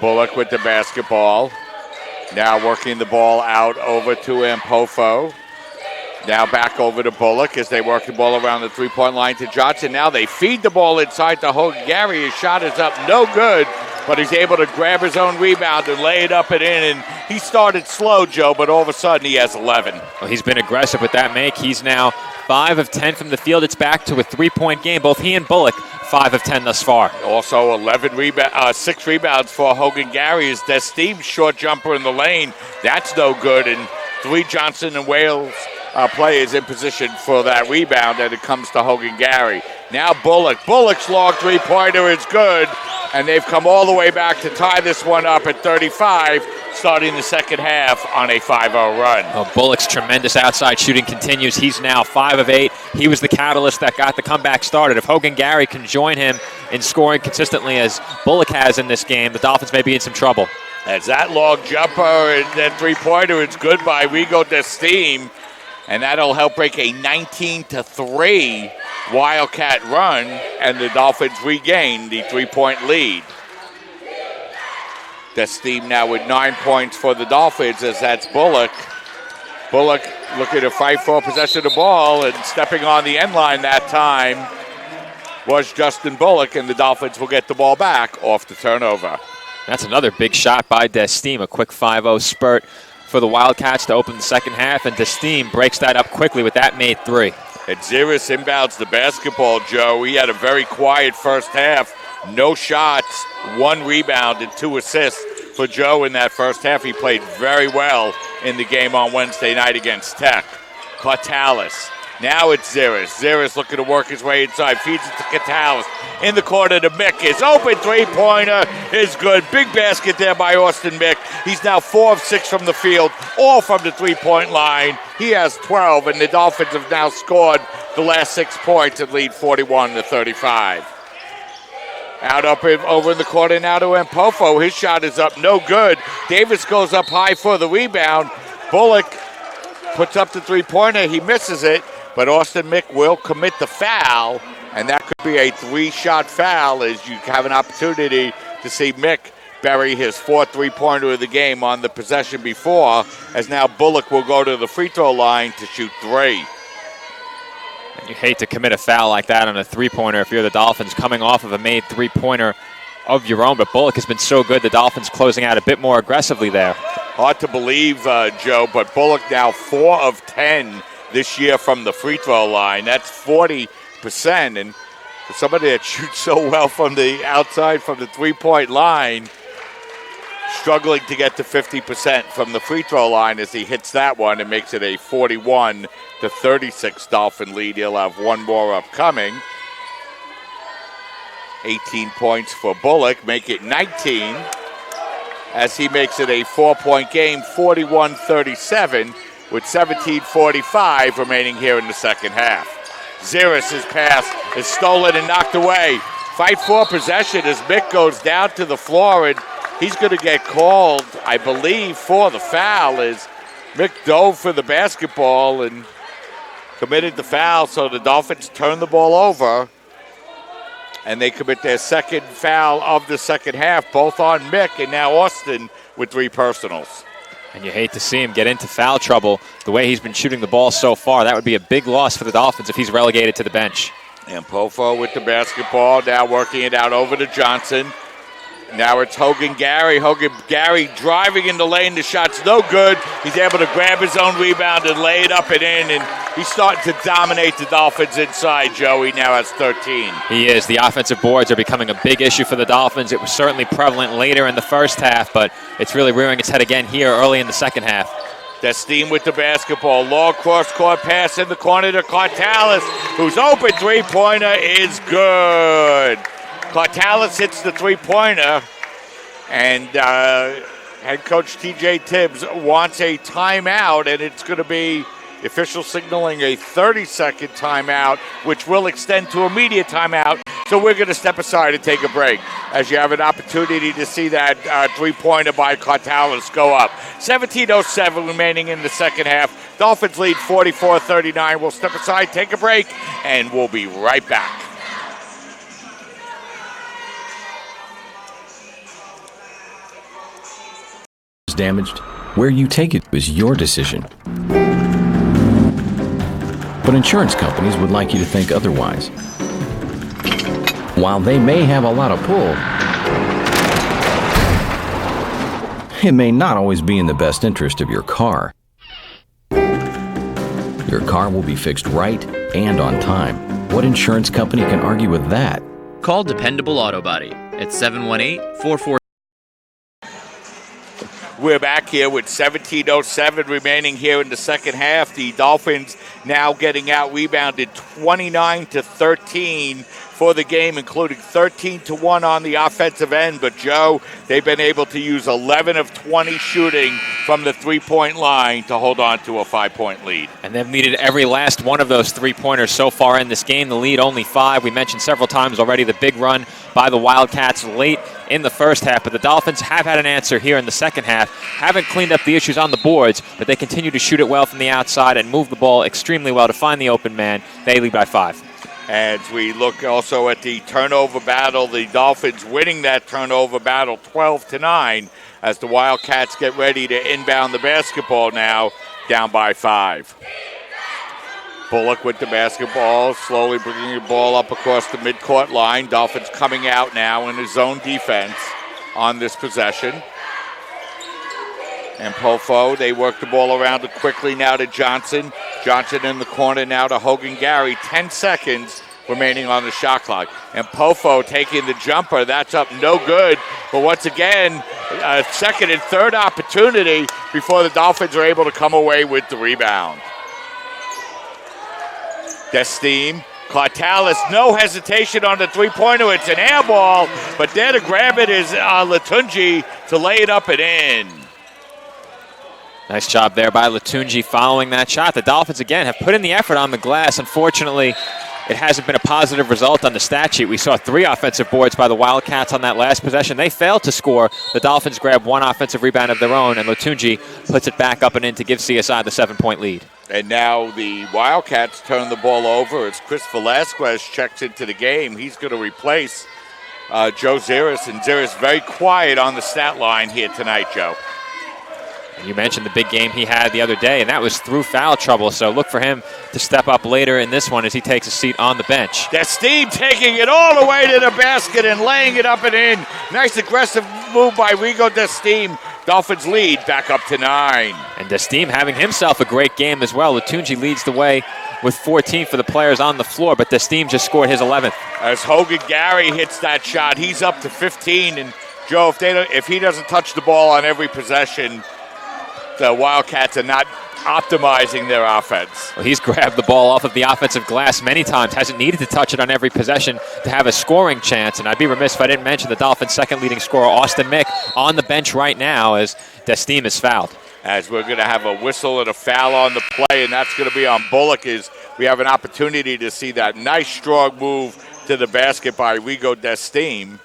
Bullock with the basketball. Now working the ball out over to Ampofo. Now back over to Bullock as they work the ball around the three-point line to Johnson. Now they feed the ball inside to Hogan Gary. His shot is up, no good, but he's able to grab his own rebound and lay it up and in. And he started slow, Joe, but all of a sudden he has 11. Well, he's been aggressive with that make. He's now 5 of 10 from the field. It's back to a three-point game. Both he and Bullock 5 of 10 thus far. Also 6 rebounds for Hogan Gary. Is Destine short jumper in the lane. That's no good. And 3 Johnson and Wales players in position for that rebound, and it comes to Hogan Gary. Now Bullock. Bullock's long three-pointer is good, and they've come all the way back to tie this one up at 35, starting the second half on a 5-0 run. Well, Bullock's tremendous outside shooting continues. He's now 5 of 8. He was the catalyst that got the comeback started. If Hogan Gary can join him in scoring consistently as Bullock has in this game, the Dolphins may be in some trouble. As that long jumper and that three-pointer is good by Rigo Destine, and that'll help break a 19-3 Wildcat run, and the Dolphins regain the three-point lead. Destine now with 9 points for the Dolphins, as that's Bullock. Bullock looking to fight for possession of the ball, and stepping on the end line that time was Justin Bullock, and the Dolphins will get the ball back off the turnover. That's another big shot by Destine, a quick 5-0 spurt for the Wildcats to open the second half, and Destine breaks that up quickly with that made 3. And Ziris inbounds the basketball, Joe. He had a very quiet first half. No shots, 1 rebound, and 2 assists for Joe in that first half. He played very well in the game on Wednesday night against Tech. Cartalis. Now it's Ziris. Ziris looking to work his way inside. Feeds it to Cartalis. In the corner to Mick. His open three-pointer is good. Big basket there by Austin Mick. He's now 4 of 6 from the field, all from the three-point line. He has 12, and the Dolphins have now scored the last 6 points and lead 41-35. Over in the corner now to Empofo. His shot is up, no good. Davis goes up high for the rebound. Bullock puts up the three-pointer. He misses it, but Austin Mick will commit the foul, and that could be a 3-shot foul as you have an opportunity to see Mick bury his 4th three-pointer of the game on the possession before, as now Bullock will go to the free throw line to shoot 3. And you hate to commit a foul like that on a three-pointer if you're the Dolphins coming off of a made three-pointer of your own, but Bullock has been so good. The Dolphins closing out a bit more aggressively there. Hard to believe, Joe, but Bullock now 4 of 10 this year from the free throw line. That's 40%, and for somebody that shoots so well from the outside, from the three-point line, struggling to get to 50% from the free throw line as he hits that one and makes it a 41-36 Dolphin lead. He'll have 1 more upcoming. 18 points for Bullock, make it 19 as he makes it a 4-point game, 41-37 with 17:45 remaining here in the second half. Ziris' pass is stolen and knocked away. Fight for possession as Mick goes down to the floor, and he's going to get called, I believe, for the foul as Mick dove for the basketball and committed the foul, so the Dolphins turn the ball over, and they commit their second foul of the second half, both on Mick and now Austin with 3 personals. And you hate to see him get into foul trouble the way he's been shooting the ball so far. That would be a big loss for the Dolphins if he's relegated to the bench. And Pofo with the basketball, now working it out over to Johnson. Now it's Hogan Gary. Hogan Gary driving in the lane. The shot's no good. He's able to grab his own rebound and lay it up and in. And he's starting to dominate the Dolphins inside, Joe. He now has 13. He is. The offensive boards are becoming a big issue for the Dolphins. It was certainly prevalent later in the first half, but it's really rearing its head again here early in the second half. Destine with the basketball. Long cross-court pass in the corner to Cartalis, whose open three-pointer is good. Cartalis hits the three-pointer, and head coach T.J. Tibbs wants a timeout, and it's going to be the official signaling a 30-second timeout, which will extend to immediate timeout. So we're going to step aside and take a break as you have an opportunity to see that three-pointer by Cartalis go up. 17:07 remaining in the second half. Dolphins lead 44-39. We'll step aside, take a break, and we'll be right back. Damaged, where you take it is your decision. But insurance companies would like you to think otherwise. While they may have a lot of pull, it may not always be in the best interest of your car. Your car will be fixed right and on time. What insurance company can argue with that? Call Dependable Auto Body at 718-44... We're back here with 17:07 remaining here in the second half. The Dolphins now getting out rebounded 29-13 for the game, including 13-1 on the offensive end. But, Joe, they've been able to use 11 of 20 shooting from the three-point line to hold on to a 5-point lead. And they've needed every last one of those three-pointers so far in this game. The lead only 5. We mentioned several times already the big run by the Wildcats late in the first half. But the Dolphins have had an answer here in the second half. Haven't cleaned up the issues on the boards, but they continue to shoot it well from the outside and move the ball extremely well to find the open man. They lead by 5. As we look also at the turnover battle, the Dolphins winning that turnover battle 12-9 as the Wildcats get ready to inbound the basketball now, down by 5. Bullock with the basketball, slowly bringing the ball up across the midcourt line. Dolphins coming out now in his zone defense on this possession. And Pofo, they work the ball around it quickly now to Johnson. Johnson in the corner now to Hogan Gary. 10 seconds remaining on the shot clock. And Pofo taking the jumper. That's up no good. But once again, a second and third opportunity before the Dolphins are able to come away with the rebound. Desteem, Clartalis, no hesitation on the three-pointer. It's an air ball, but there to grab it is Latunji to lay it up and in. Nice job there by Latunji following that shot. The Dolphins, again, have put in the effort on the glass. Unfortunately, it hasn't been a positive result on the stat sheet. We saw 3 offensive boards by the Wildcats on that last possession. They failed to score. The Dolphins grab 1 offensive rebound of their own, and Latunji puts it back up and in to give CSI the 7-point lead. And now the Wildcats turn the ball over as Chris Velasquez checks into the game. He's going to replace Joe Ziris, and Ziris very quiet on the stat line here tonight, Joe. You mentioned the big game he had the other day, and that was through foul trouble, so look for him to step up later in this one as he takes a seat on the bench. Desteem taking it all the way to the basket and laying it up and in. Nice aggressive move by Rigo Desteem. Dolphins lead back up to 9. And Desteem having himself a great game as well. Latunji leads the way with 14 for the players on the floor, but Desteem just scored his 11th. As Hogan Gary hits that shot, he's up to 15. And Joe, if he doesn't touch the ball on every possession, the Wildcats are not optimizing their offense. Well, he's grabbed the ball off of the offensive glass many times, hasn't needed to touch it on every possession to have a scoring chance. And I'd be remiss if I didn't mention the Dolphins' second leading scorer, Austin Mick, on the bench right now as Desteem is fouled. As we're going to have a whistle and a foul on the play, and that's going to be on Bullock, as we have an opportunity to see that nice strong move to the basket by Rigo Desteem.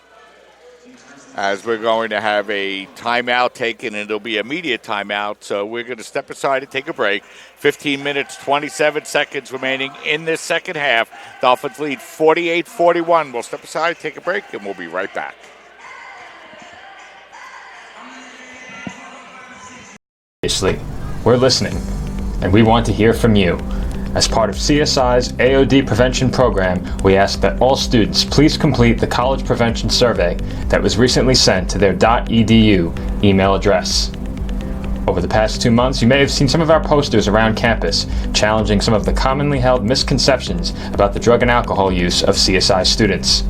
As we're going to have a timeout taken, and it'll be immediate timeout. So we're going to step aside and take a break. 15 minutes, 27 seconds remaining in this second half. Dolphins lead 48-41. We'll step aside, take a break, and we'll be right back. We're listening, and we want to hear from you. As part of CSI's AOD prevention program, we ask that all students please complete the college prevention survey that was recently sent to their .edu email address. Over the past 2 months, you may have seen some of our posters around campus challenging some of the commonly held misconceptions about the drug and alcohol use of CSI students.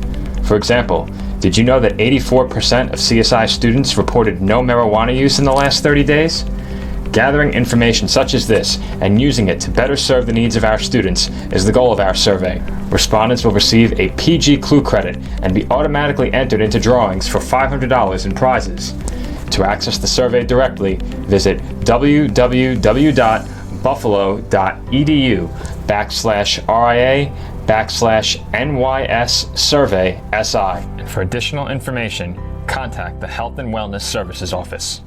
For example, did you know that 84% of CSI students reported no marijuana use in the last 30 days? Gathering information such as this and using it to better serve the needs of our students is the goal of our survey. Respondents will receive a PG Clue credit and be automatically entered into drawings for $500 in prizes. To access the survey directly, visit www.buffalo.edu/RIA/NYS survey SI. And for additional information, contact the Health and Wellness Services Office.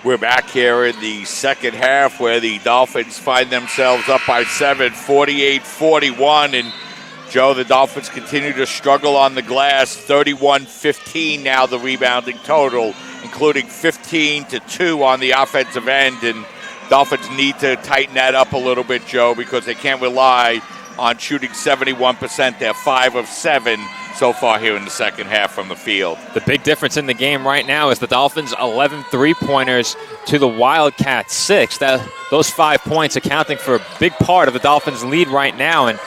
We're back here in the second half where the Dolphins find themselves up by 7, 48-41. And, Joe, the Dolphins continue to struggle on the glass. 31-15 now the rebounding total, including 15-2 on the offensive end. And Dolphins need to tighten that up a little bit, Joe, because they can't rely on shooting 71%. They're 5 of 7 so far here in the second half from the field. The big difference in the game right now is the Dolphins' 11 three-pointers to the Wildcats' 6. Those 5 points accounting for a big part of the Dolphins' lead right now. And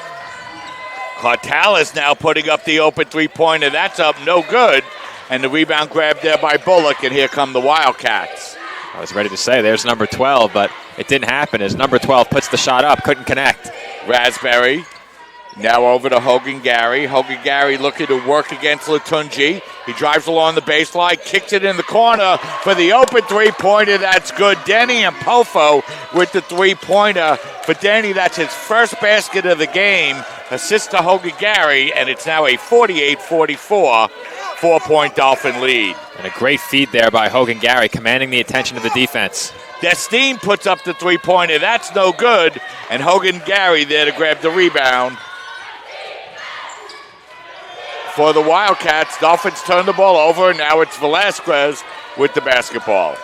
Clartalis now putting up the open three-pointer. That's up no good. And the rebound grab there by Bullock, and here come the Wildcats. I was ready to say there's number 12, but it didn't happen as number 12 puts the shot up, couldn't connect. Raspberry now over to Hogan Gary. Hogan Gary looking to work against Latunji. He drives along the baseline, kicks it in the corner for the open three-pointer. That's good. Denny and Pofo with the three-pointer. For Denny, that's his first basket of the game. Assist to Hogan Gary, and it's now a 48-44 4-point Dolphin lead. And a great feed there by Hogan Gary, commanding the attention of the defense. Desteem puts up the three-pointer. That's no good. And Hogan Gary there to grab the rebound. For the Wildcats, Dolphins turn the ball over. Now it's Velasquez with the basketball.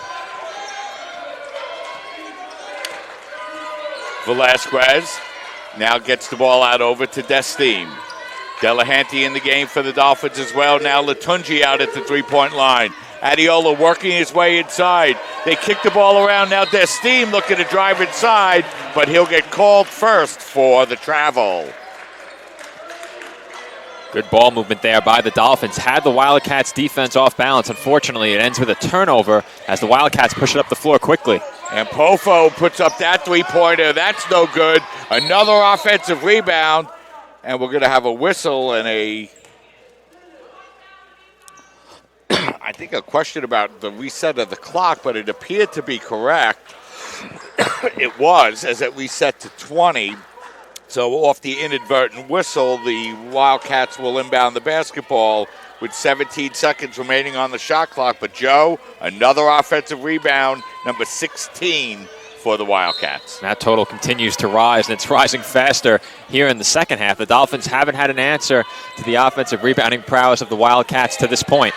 Velasquez now gets the ball out over to Desteem. Delahanty in the game for the Dolphins as well. Now Latunji out at the three-point line. Adiola working his way inside. They kick the ball around. Now Desteem looking to drive inside, but he'll get called first for the travel. Good ball movement there by the Dolphins. Had the Wildcats defense off balance. Unfortunately, it ends with a turnover as the Wildcats push it up the floor quickly. And Pofo puts up that three-pointer. That's no good. Another offensive rebound. And we're going to have a whistle and I think a question about the reset of the clock, but it appeared to be correct. It was, as it reset to 20. So off the inadvertent whistle, the Wildcats will inbound the basketball with 17 seconds remaining on the shot clock. But, Joe, another offensive rebound, number 16 for the Wildcats. That total continues to rise, and it's rising faster here in the second half. The Dolphins haven't had an answer to the offensive rebounding prowess of the Wildcats to this point.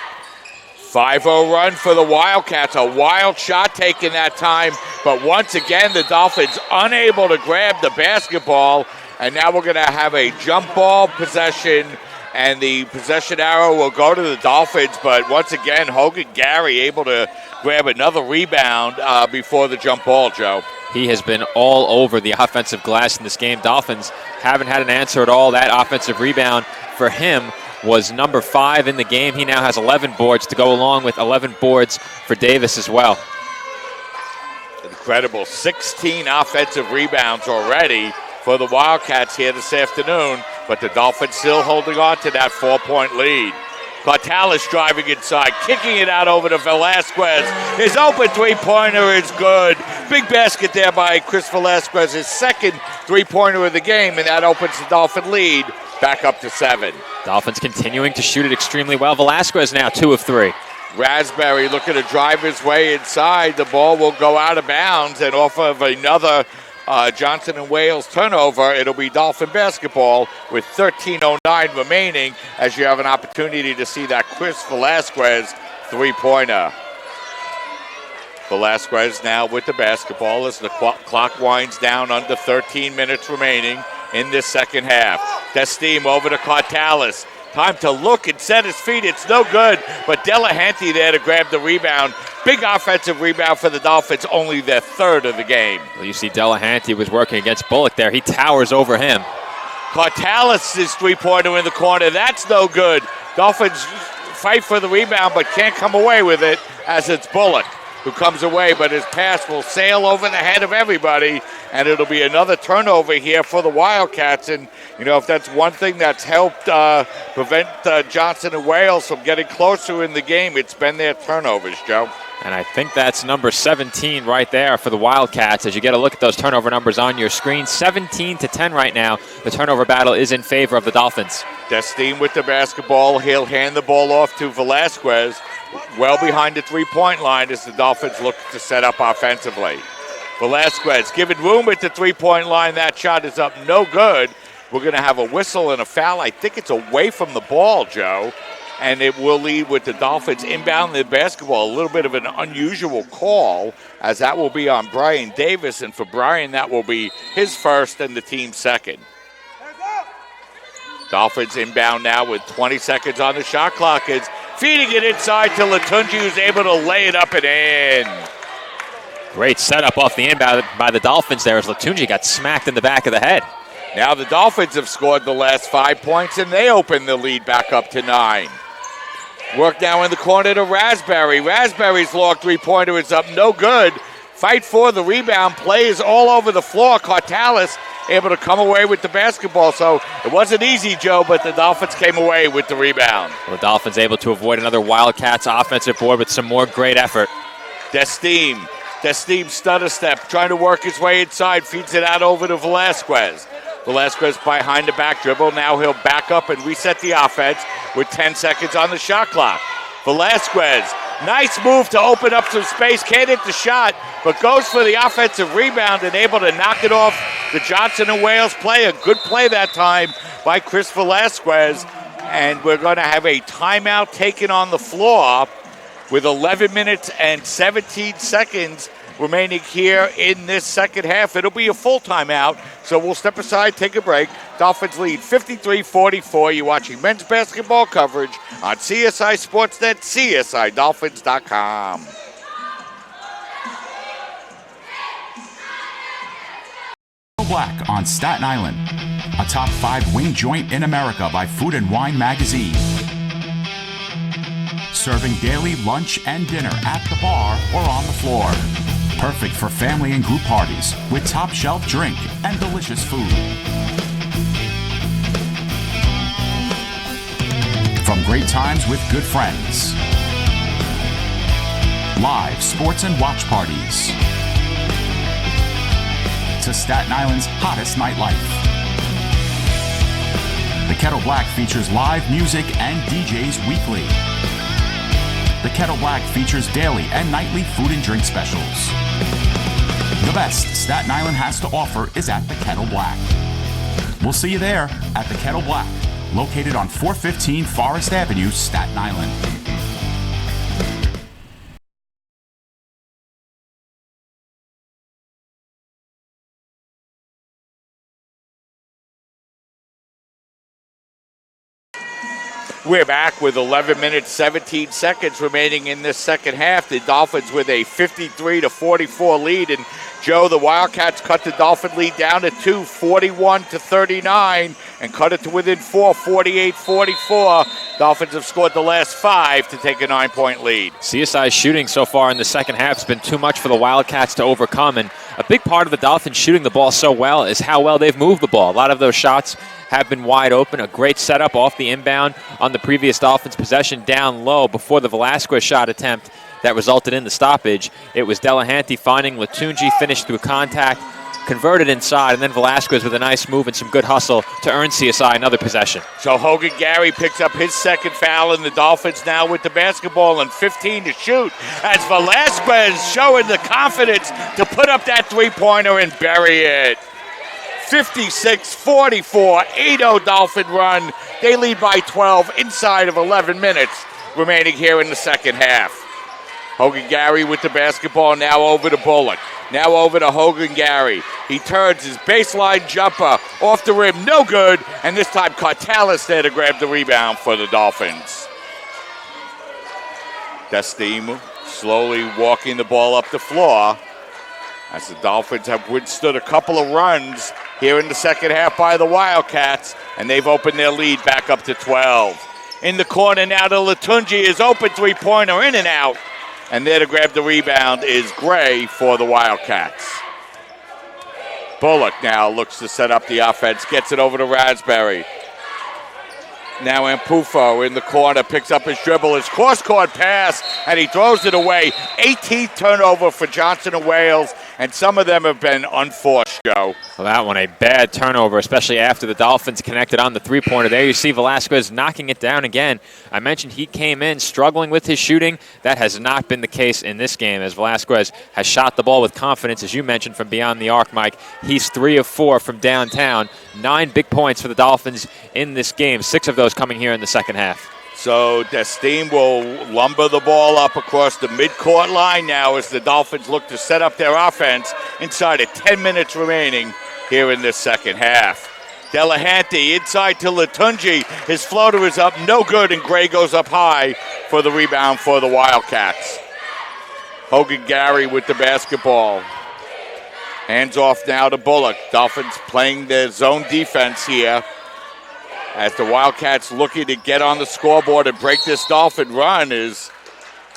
5-0 run for the Wildcats. A wild shot taken that time, but once again, the Dolphins unable to grab the basketball. And now we're going to have a jump ball possession, and the possession arrow will go to the Dolphins. But once again, Hogan Gary able to grab another rebound before the jump ball, Joe. He has been all over the offensive glass in this game. Dolphins haven't had an answer at all. That offensive rebound for him was number 5 in the game. He now has 11 boards to go along with 11 boards for Davis as well. Incredible. 16 offensive rebounds already for the Wildcats here this afternoon, but the Dolphins still holding on to that 4-point lead. Cortalis driving inside, kicking it out over to Velasquez. His open three-pointer is good. Big basket there by Chris Velasquez, his second three-pointer of the game, and that opens the Dolphin lead back up to 7. Dolphins continuing to shoot it extremely well. Velasquez now 2 of 3. Raspberry looking to drive his way inside. The ball will go out of bounds, and off of another Johnson and Wales turnover, it'll be Dolphin basketball with 13:09 remaining, as you have an opportunity to see that Chris Velasquez three-pointer. Velasquez now with the basketball as the clock winds down, under 13 minutes remaining in this second half. Desteem over to Cortalis. Time to look and set his feet. It's no good, but Delahanty there to grab the rebound. Big offensive rebound for the Dolphins, only their third of the game. Well, you see Delahanty was working against Bullock there. He towers over him. Cortalis' three-pointer in the corner. That's no good. Dolphins fight for the rebound, but can't come away with it, as it's Bullock who comes away, but his pass will sail over the head of everybody, and it'll be another turnover here for the Wildcats. And, you know, if that's one thing that's helped prevent Johnson and Wales from getting closer in the game, it's been their turnovers, Joe. And I think that's number 17 right there for the Wildcats. As you get a look at those turnover numbers on your screen, 17-10 right now. The turnover battle is in favor of the Dolphins. Desteem with the basketball. He'll hand the ball off to Velasquez, well behind the three-point line as the Dolphins look to set up offensively. Velasquez giving room at the three-point line. That shot is up no good. We're going to have a whistle and a foul. I think it's away from the ball, Joe. And it will lead with the Dolphins inbound the basketball. A little bit of an unusual call, as that will be on Brian Davis. And for Brian, that will be his first and the team's second. Dolphins inbound now with 20 seconds on the shot clock. Is feeding it inside to Latunji, who's able to lay it up and in. Great setup off the inbound by the Dolphins there as Latunji got smacked in the back of the head. Now the Dolphins have scored the last 5 points, and they open the lead back up to 9. Work now in the corner to Raspberry. Raspberry's long three-pointer is up no good. Fight for the rebound. Plays all over the floor. Cortalis able to come away with the basketball. So it wasn't easy, Joe, but the Dolphins came away with the rebound. Well, the Dolphins able to avoid another Wildcats offensive board with some more great effort. Desteem stutter step, trying to work his way inside. Feeds it out over to Velasquez. Velasquez behind the back dribble. Now he'll back up and reset the offense with 10 seconds on the shot clock. Velasquez, nice move to open up some space. Can't hit the shot, but goes for the offensive rebound and able to knock it off the Johnson and Wales play. A good play that time by Chris Velasquez. And we're going to have a timeout taken on the floor with 11 minutes and 17 seconds remaining here in this second half. It'll be a full timeout, so we'll step aside, take a break. Dolphins lead 53-44. You're watching men's basketball coverage on CSI Sportsnet, CSIDolphins.com. Black on Staten Island, a top 5 wing joint in America by Food and Wine magazine. Serving daily lunch and dinner at the bar or on the floor. Perfect for family and group parties with top shelf drink and delicious food. From great times with good friends. Live sports and watch parties. To Staten Island's hottest nightlife. The Kettle Black features live music and DJs weekly. The Kettle Black features daily and nightly food and drink specials. The best Staten Island has to offer is at the Kettle Black. We'll see you there at the Kettle Black, located on 415 Forest Avenue, Staten Island. We're back with 11 minutes, 17 seconds remaining in this second half. The Dolphins with a 53-44 lead. And, Joe, the Wildcats cut the Dolphin lead down to 2, 41-39, and cut it to within 4, 48-44. Dolphins have scored the last 5 to take a 9-point lead. CSI's shooting so far in the second half has been too much for the Wildcats to overcome. And a big part of the Dolphins shooting the ball so well is how well they've moved the ball. A lot of those shots have been wide open. A great setup off the inbound on the previous Dolphins possession down low before the Velasquez shot attempt that resulted in the stoppage. It was Delahanty finding Latunji, finished through contact, converted inside, and then Velasquez with a nice move and some good hustle to earn CSI another possession. So Hogan Gary picks up his second foul, and the Dolphins now with the basketball and 15 to shoot as Velasquez showing the confidence to put up that three-pointer and bury it. 56-44, 8-0 Dolphin run. They lead by 12 inside of 11 minutes remaining here in the second half. Hogan Gary with the basketball, now over to Bullock. Now over to Hogan Gary. He turns his baseline jumper off the rim, no good, and this time Cartalis there to grab the rebound for the Dolphins. Destim slowly walking the ball up the floor as the Dolphins have withstood a couple of runs here in the second half by the Wildcats, and they've opened their lead back up to 12. In the corner now to Latunji, is open three-pointer, in and out. And there to grab the rebound is Gray for the Wildcats. Bullock now looks to set up the offense, gets it over to Raspberry. Now Ampufo in the corner, picks up his dribble, his cross-court pass, and he throws it away. 18th turnover for Johnson and Wales, and some of them have been unforced, Joe. Well, that one, a bad turnover, especially after the Dolphins connected on the three-pointer. There you see Velasquez knocking it down again. I mentioned he came in struggling with his shooting. That has not been the case in this game, as Velasquez has shot the ball with confidence, as you mentioned, from beyond the arc, Mike. He's 3 of 4 from downtown. 9 big points for the Dolphins in this game, 6 of those coming here in the second half. So Destim will lumber the ball up across the midcourt line now as the Dolphins look to set up their offense inside of 10 minutes remaining here in this second half. Delahanty inside to Latunji. His floater is up, no good, and Gray goes up high for the rebound for the Wildcats. Hogan Gary with the basketball. Hands off now to Bullock. Dolphins playing their zone defense here as the Wildcats looking to get on the scoreboard and break this Dolphin run. Is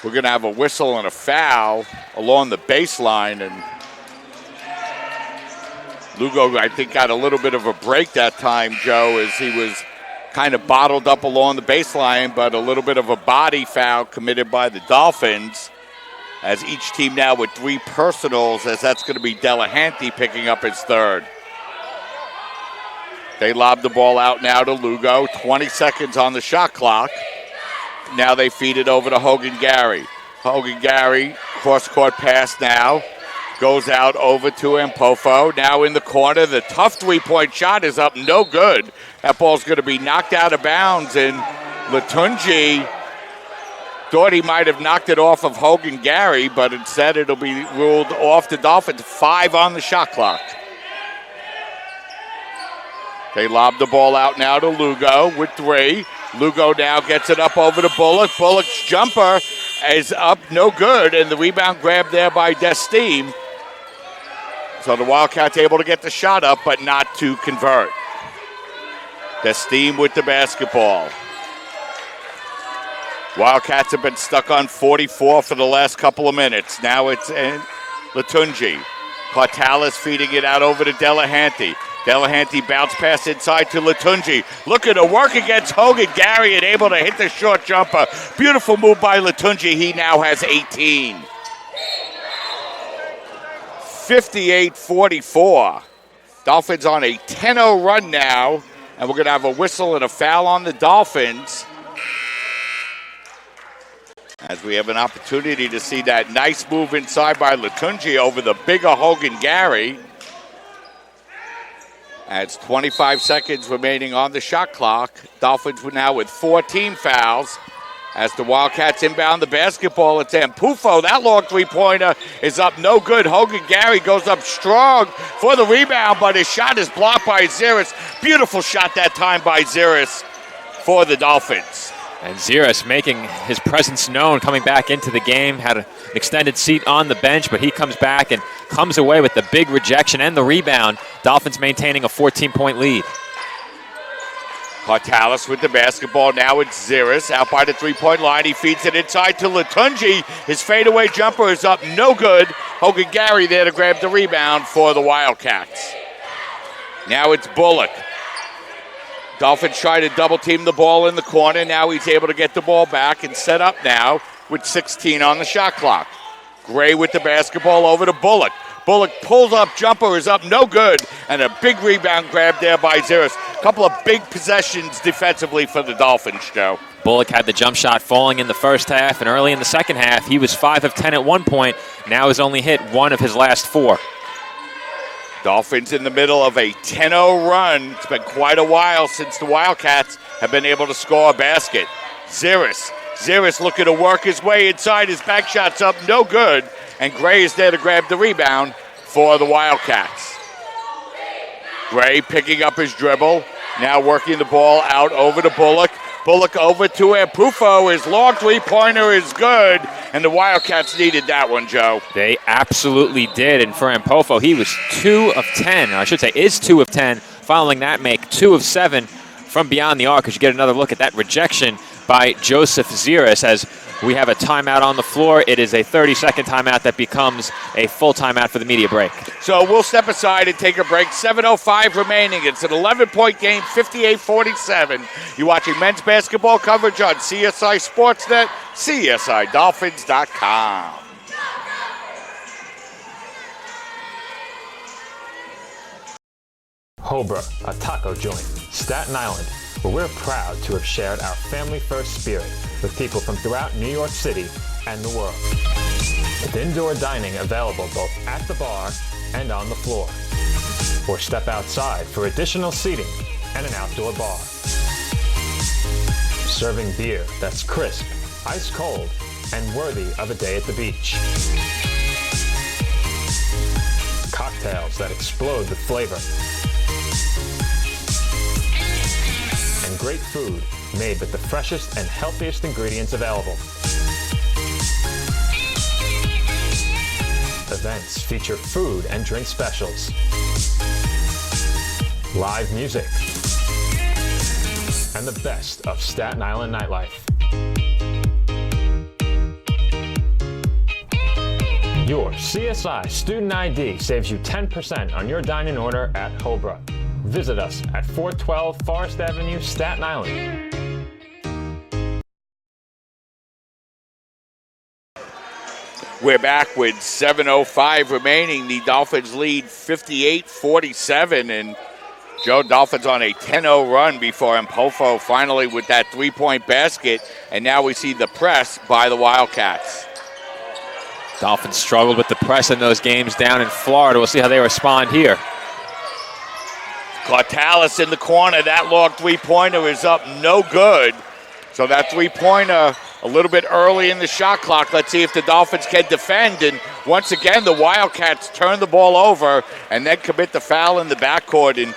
we're going to have a whistle and a foul along the baseline, and Lugo, I think, got a little bit of a break that time, Joe, as he was kind of bottled up along the baseline, but a little bit of a body foul committed by the Dolphins, as each team now with 3 personals, as that's going to be Delahanty picking up his third. They lob the ball out now to Lugo. 20 seconds on the shot clock. Now they feed it over to Hogan Gary. Hogan Gary, cross-court pass now. Goes out over to Ampofo. Now in the corner, the tough three-point shot is up, no good. That ball's going to be knocked out of bounds, and Latunji Thought he might have knocked it off of Hogan Gary, but instead it'll be ruled off the Dolphins. 5 on the shot clock. They lob the ball out now to Lugo with 3. Lugo now gets it up over to Bullock. Bullock's jumper is up, no good, and the rebound grabbed there by Desteem. So the Wildcats able to get the shot up, but not to convert. Desteem with the basketball. Wildcats have been stuck on 44 for the last couple of minutes. Now it's Latunji. Cartalis feeding it out over to Delahanty. Delahanty bounce pass inside to Latunji. Looking to work against Hogan Gary and able to hit the short jumper. Beautiful move by Latunji. He now has 18. 58-44. Dolphins on a 10-0 run now. And we're going to have a whistle and a foul on the Dolphins, as we have an opportunity to see that nice move inside by Latunji over the bigger Hogan Gary. As 25 seconds remaining on the shot clock. Dolphins now with 14 fouls. As the Wildcats inbound the basketball, it's Ampufo. That long three-pointer is up no good. Hogan Gary goes up strong for the rebound, but his shot is blocked by Ziris. Beautiful shot that time by Ziris for the Dolphins. And Ziris making his presence known, coming back into the game, had an extended seat on the bench, but he comes back and comes away with the big rejection and the rebound. Dolphins maintaining a 14-point lead. Cartalis with the basketball. Now it's Ziris out by the three-point line. He feeds it inside to Latunji. His fadeaway jumper is up no good. Hogan Gary there to grab the rebound for the Wildcats. Now it's Bullock. Dolphins try to double-team the ball in the corner. Now he's able to get the ball back and set up now with 16 on the shot clock. Gray with the basketball over to Bullock. Bullock pulls up, jumper is up, no good, and a big rebound grab there by Ziris. A couple of big possessions defensively for the Dolphins, Joe. Bullock had the jump shot falling in the first half, and early in the second half, he was 5 of 10 at one point. Now has only hit 1 of his last 4. Dolphins in the middle of a 10-0 run. It's been quite a while since the Wildcats have been able to score a basket. Ziris looking to work his way inside. His back shot's up, no good. And Gray is there to grab the rebound for the Wildcats. Gray picking up his dribble. Now working the ball out over to Bullock. Bullock over to Ampufo. His long three-pointer is good. And the Wildcats needed that one, Joe. They absolutely did. And for Ampufo, he was 2 of 10. Or I should say is 2 of 10. Following that make 2 of 7 from beyond the arc. As you get another look at that rejection by Joseph Ziris as we have a timeout on the floor. It is a 30-second timeout that becomes a full timeout for the media break. So we'll step aside and take a break. 7:05 remaining. It's an 11-point game, 58-47. You're watching men's basketball coverage on CSI Sportsnet, CSIDolphins.com. Hobra, a taco joint, Staten Island, where we're proud to have shared our family-first spirit with people from throughout New York City and the world. With indoor dining available both at the bar and on the floor. Or step outside for additional seating and an outdoor bar. Serving beer that's crisp, ice cold, and worthy of a day at the beach. Cocktails that explode with flavor. And great food made with the freshest and healthiest ingredients available. Events feature food and drink specials. Live music. And the best of Staten Island nightlife. Your CSI Student ID saves you 10% on your dining order at Hobra. Visit us at 412 Forest Avenue, Staten Island. We're back with 7:05 remaining. The Dolphins lead 58-47, and Joe, Dolphins on a 10-0 run before Ampufo finally with that three-point basket, and now we see the press by the Wildcats. Dolphins struggled with the press in those games down in Florida. We'll see how they respond here. Cartalis in the corner. That long three-pointer is up no good. So that three-pointer a little bit early in the shot clock. Let's see if the Dolphins can defend. And once again, the Wildcats turn the ball over and then commit the foul in the backcourt. And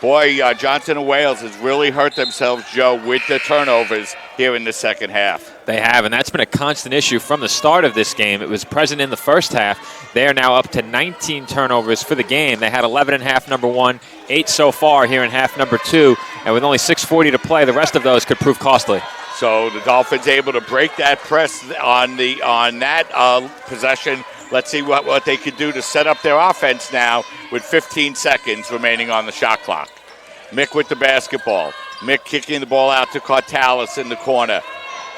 boy, Johnson and Wales has really hurt themselves, Joe, with the turnovers here in the second half. They have, and that's been a constant issue from the start of this game. It was present in the first half. They are now up to 19 turnovers for the game. They had 11 in half number one, 8 so far here in half number two, and with only 6:40 to play, the rest of those could prove costly. So the Dolphins able to break that press on that possession. Let's see what they could do to set up their offense now with 15 seconds remaining on the shot clock. Mick with the basketball. Mick kicking the ball out to Cartalis in the corner.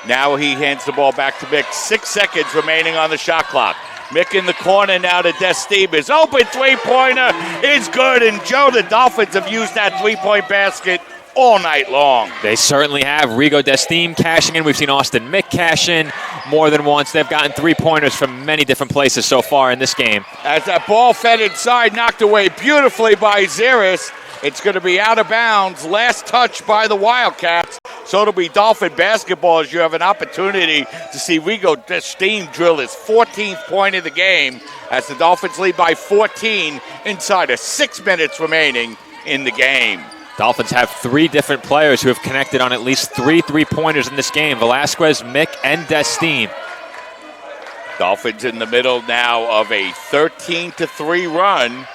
Now he hands the ball back to Mick. 6 seconds remaining on the shot clock. Mick in the corner now to Desteve. His open three-pointer is good. And Joe, the Dolphins have used that three-point basket all night long. They certainly have. Rigo Destime cashing in. We've seen Austin Mick cash in more than once. They've gotten three-pointers from many different places so far in this game. As that ball fed inside, knocked away beautifully by Ziris. It's going to be out of bounds. Last touch by the Wildcats. So it'll be Dolphin basketball as you have an opportunity to see Rigo Destime drill his 14th point of the game as the Dolphins lead by 14 inside of 6 minutes remaining in the game. Dolphins have 3 different players who have connected on at least 3 three-pointers in this game. Velasquez, Mick, and Destime. Dolphins in the middle now of a 13-3 run,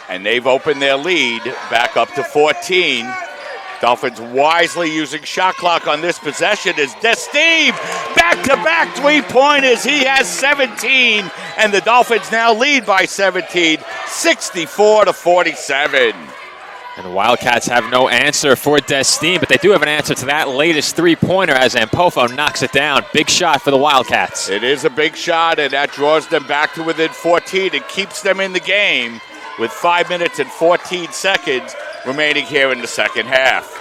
and they've opened their lead back up to 14. Dolphins wisely using shot clock on this possession as Destime back-to-back three-pointers. He has 17, and the Dolphins now lead by 17, 64-47. And the Wildcats have no answer for Destime, but they do have an answer to that latest three-pointer as Ampofo knocks it down. Big shot for the Wildcats. It is a big shot, and that draws them back to within 14 and keeps them in the game with 5 minutes and 14 seconds remaining here in the second half.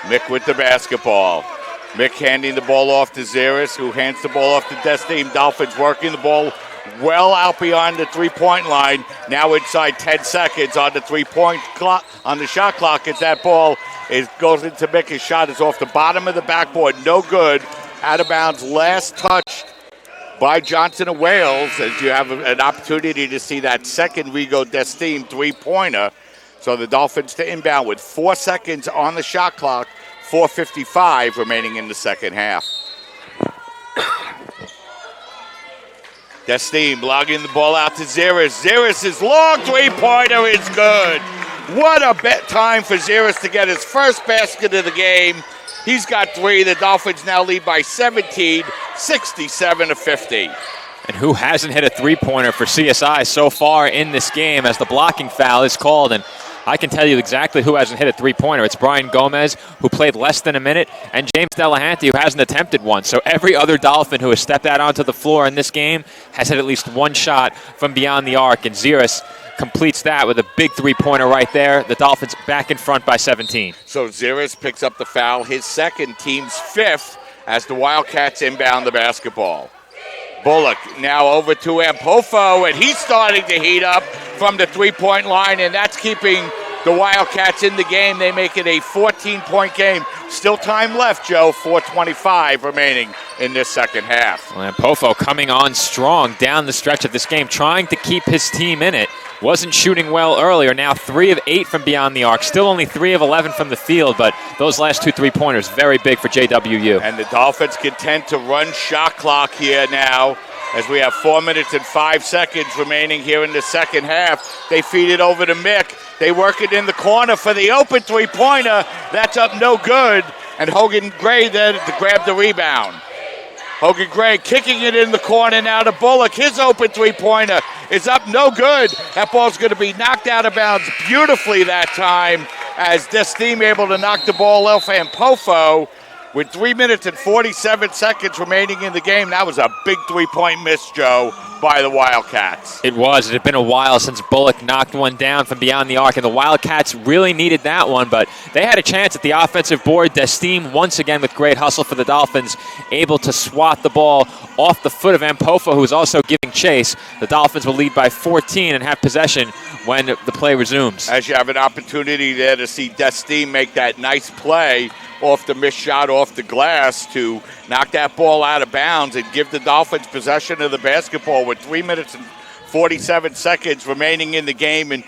Mick with the basketball. Mick handing the ball off to Ziris, who hands the ball off to Destime. Dolphins working the ball well out beyond the three-point line. Now inside 10 seconds on the three-point clock, on the shot clock, as that ball goes into Mick. His shot is off the bottom of the backboard. No good. Out of bounds. Last touch by Johnson and Wales, as you have an opportunity to see that second Rigo Destime three-pointer. So the Dolphins to inbound with 4 seconds on the shot clock, 4:55 remaining in the second half. Destime logging the ball out to Ziris. Ziris' long three-pointer is good. What a time for Ziris to get his first basket of the game. He's got 3. The Dolphins now lead by 17, 67-50. And who hasn't hit a three-pointer for CSI so far in this game as the blocking foul is called? And I can tell you exactly who hasn't hit a three-pointer. It's Brian Gomez, who played less than a minute, and James Delahanty, who hasn't attempted one. So every other Dolphin who has stepped out onto the floor in this game has hit at least one shot from beyond the arc, and Ziris completes that with a big three-pointer right there. The Dolphins back in front by 17. So Ziris picks up the foul, his second, team's 5th, as the Wildcats inbound the basketball. Bullock now over to Ampofo, and he's starting to heat up from the three-point line, and that's keeping the Wildcats in the game. They make it a 14-point game. Still time left, Joe. 4:25 remaining in this second half. Well, Ampofo coming on strong down the stretch of this game, trying to keep his team in it. Wasn't shooting well earlier. Now 3 of 8 from beyond the arc. Still only 3 of 11 from the field, but those last 2 three-pointers, very big for JWU. And the Dolphins content to run shot clock here now as we have 4 minutes and 5 seconds remaining here in the second half. They feed it over to Mick. They work it in the corner for the open three-pointer. That's up no good. And Hogan Gray there to grab the rebound. Hogan Gray kicking it in the corner now to Bullock. His open three-pointer is up no good. That ball's going to be knocked out of bounds beautifully that time as Destime able to knock the ball off Ampofo with 3 minutes and 47 seconds remaining in the game. That was a big three-point miss, Joe, by the Wildcats. It was. It had been a while since Bullock knocked one down from beyond the arc, and the Wildcats really needed that one, but they had a chance at the offensive board. Destime, once again with great hustle for the Dolphins, able to swat the ball off the foot of Ampofo, who is also giving chase. The Dolphins will lead by 14 and have possession when the play resumes. As you have an opportunity there to see Destime make that nice play off the missed shot off the glass to knock that ball out of bounds and give the Dolphins possession of the basketball with 3 minutes and 47 seconds remaining in the game. And,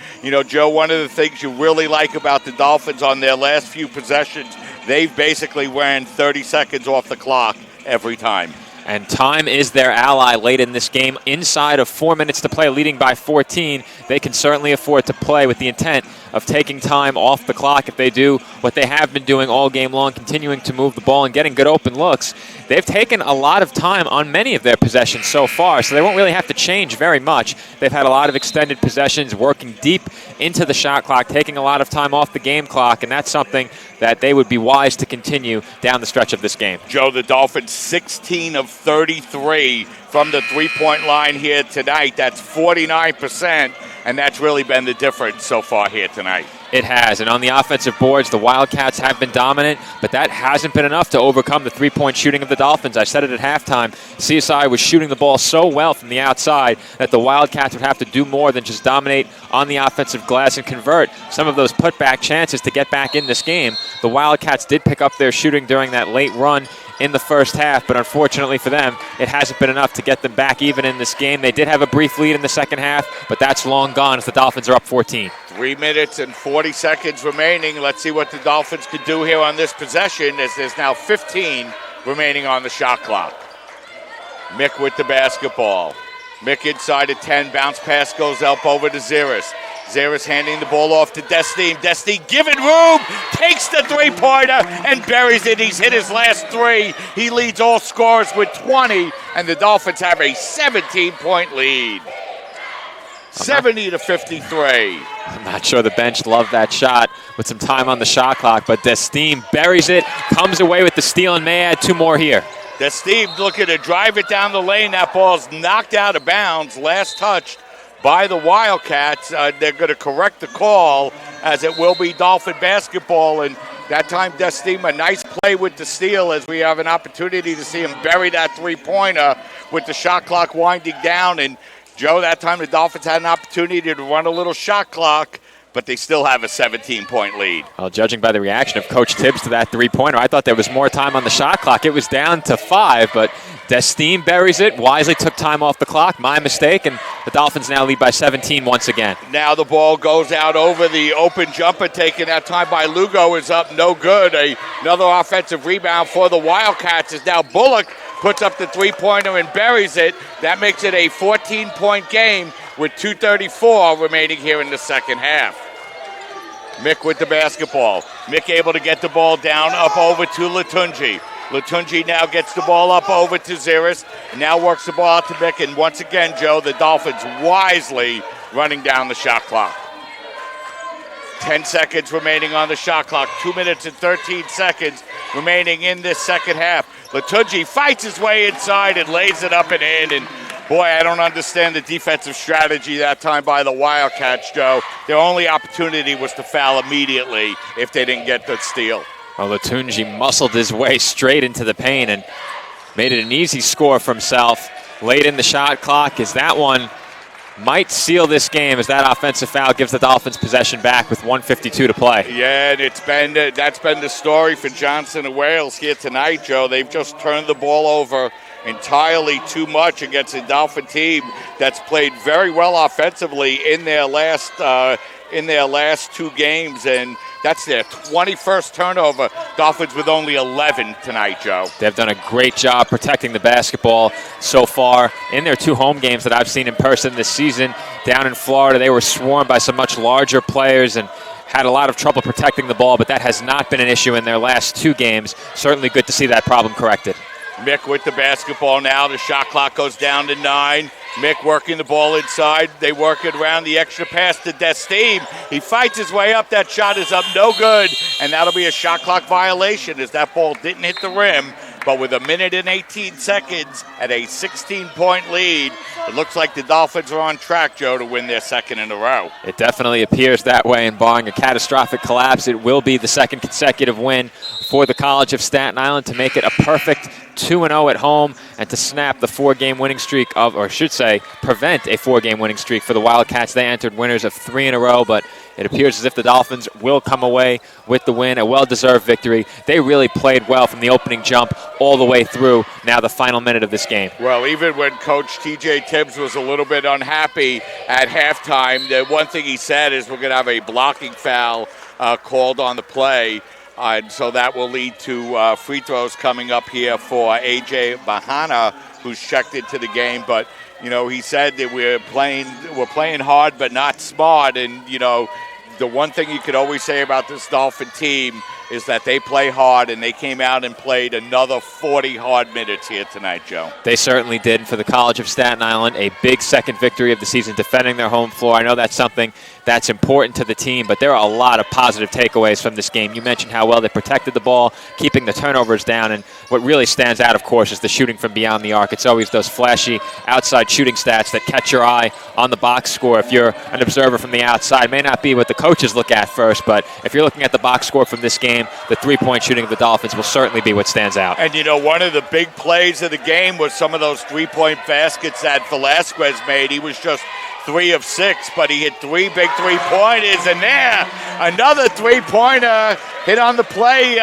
Joe, one of the things you really like about the Dolphins on their last few possessions, they've basically ran 30 seconds off the clock every time. And time is their ally late in this game. Inside of 4 minutes to play, leading by 14, they can certainly afford to play with the intent of taking time off the clock. If they do what they have been doing all game long, continuing to move the ball and getting good open looks, they've taken a lot of time on many of their possessions so far, so they won't really have to change very much. They've had a lot of extended possessions, working deep into the shot clock, taking a lot of time off the game clock, and that's something that they would be wise to continue down the stretch of this game. Joe, the Dolphins 16 of 33 from the three-point line here tonight. That's 49%, and that's really been the difference so far here tonight. It has, and on the offensive boards, the Wildcats have been dominant, but that hasn't been enough to overcome the three-point shooting of the Dolphins. I said it at halftime. CSI was shooting the ball so well from the outside that the Wildcats would have to do more than just dominate on the offensive glass and convert some of those putback chances to get back in this game. The Wildcats did pick up their shooting during that late run in the first half, but unfortunately for them, it hasn't been enough to get them back even in this game. They did have a brief lead in the second half, but that's long gone as the Dolphins are up 14. 3 minutes and 40 seconds remaining. Let's see what the Dolphins could do here on this possession, as there's now 15 remaining on the shot clock. Mick with the basketball. Mick inside at 10, bounce pass goes up over to Zeris. Zeris handing the ball off to Destine. Destine given room, takes the three-pointer and buries it. He's hit his last three. He leads all scorers with 20, and the Dolphins have a 17-point lead. 70 to 53. I'm not sure the bench loved that shot with some time on the shot clock, but Destine buries it, comes away with the steal, and may add two more here. Destine looking to drive it down the lane. That ball's knocked out of bounds. Last touched by the Wildcats. They're going to correct the call, as it will be Dolphin basketball. And that time, Destine, a nice play with the steal, as we have an opportunity to see him bury that three-pointer with the shot clock winding down. And Joe, that time the Dolphins had an opportunity to run a little shot clock, but they still have a 17-point lead. Well, judging by the reaction of Coach Tibbs to that three-pointer, I thought there was more time on the shot clock. It was down to 5, but Destine buries it, wisely took time off the clock. My mistake, and the Dolphins now lead by 17 once again. Now the ball goes out over the open jumper, taken that time by Lugo, is up, no good. Another offensive rebound for the Wildcats is now Bullock puts up the three-pointer and buries it. That makes it a 14-point game with 2:34 remaining here in the second half. Mick with the basketball. Mick able to get the ball down, up over to Latunji. Latunji now gets the ball up over to Zeris, and now works the ball out to Mick. And once again, Joe, the Dolphins wisely running down the shot clock. 10 seconds remaining on the shot clock. 2 minutes and 13 seconds remaining in this second half. Latunji fights his way inside and lays it up and in. And boy, I don't understand the defensive strategy that time by the Wildcats, Joe. Their only opportunity was to foul immediately if they didn't get the steal. Well, Latunji muscled his way straight into the paint and made it an easy score for himself. Late in the shot clock, as that one might seal this game, as that offensive foul gives the Dolphins possession back with 1:52 to play. Yeah, and that's been the story for Johnson and Wales here tonight, Joe. They've just turned the ball over entirely too much against a Dolphin team that's played very well offensively in their last two games, and that's their 21st turnover. Dolphins with only 11 tonight, Joe. They've done a great job protecting the basketball so far in their 2 home games that I've seen in person this season. Down in Florida, they were swarmed by some much larger players and had a lot of trouble protecting the ball, but that has not been an issue in their last 2 games. Certainly good to see that problem corrected. Mick with the basketball now. The shot clock goes down to 9. Mick working the ball inside. They work it around, the extra pass to Destine. He fights his way up. That shot is up, no good. And that'll be a shot clock violation, as that ball didn't hit the rim. But with 1 minute and 18 seconds at a 16-point lead, it looks like the Dolphins are on track, Joe, to win their second in a row. It definitely appears that way, and barring a catastrophic collapse, it will be the second consecutive win for the College of Staten Island to make it a perfect 2-0 at home and to snap the 4-game winning streak of, or I should say, prevent a 4-game winning streak for the Wildcats. They entered winners of 3 in a row, but It appears as if the Dolphins will come away with the win, a well-deserved victory. They really played well from the opening jump all the way through now the final minute of this game. Well, even when Coach T.J. Tibbs was a little bit unhappy at halftime, the one thing he said is we're going to have a blocking foul called on the play. And so that will lead to free throws coming up here for A.J. Bahana, who's checked into the game. But, you know, he said that we're playing hard but not smart. And, you know, the one thing you could always say about this Dolphin team is that they play hard, and they came out and played another 40 hard minutes here tonight, Joe. They certainly did. And for the College of Staten Island, a big second victory of the season, defending their home floor. I know that's something that's important to the team, but there are a lot of positive takeaways from this game. You mentioned how well they protected the ball, keeping the turnovers down, and what really stands out, of course, is the shooting from beyond the arc. It's always those flashy outside shooting stats that catch your eye on the box score. If you're an observer from the outside, it may not be what the coaches look at first, but if you're looking at the box score from this game, the three-point shooting of the Dolphins will certainly be what stands out. And, you know, one of the big plays of the game was some of those three-point baskets that Velasquez made. He was just 3 of 6, but he hit 3 big three-pointers. And there, another three-pointer hit on the play.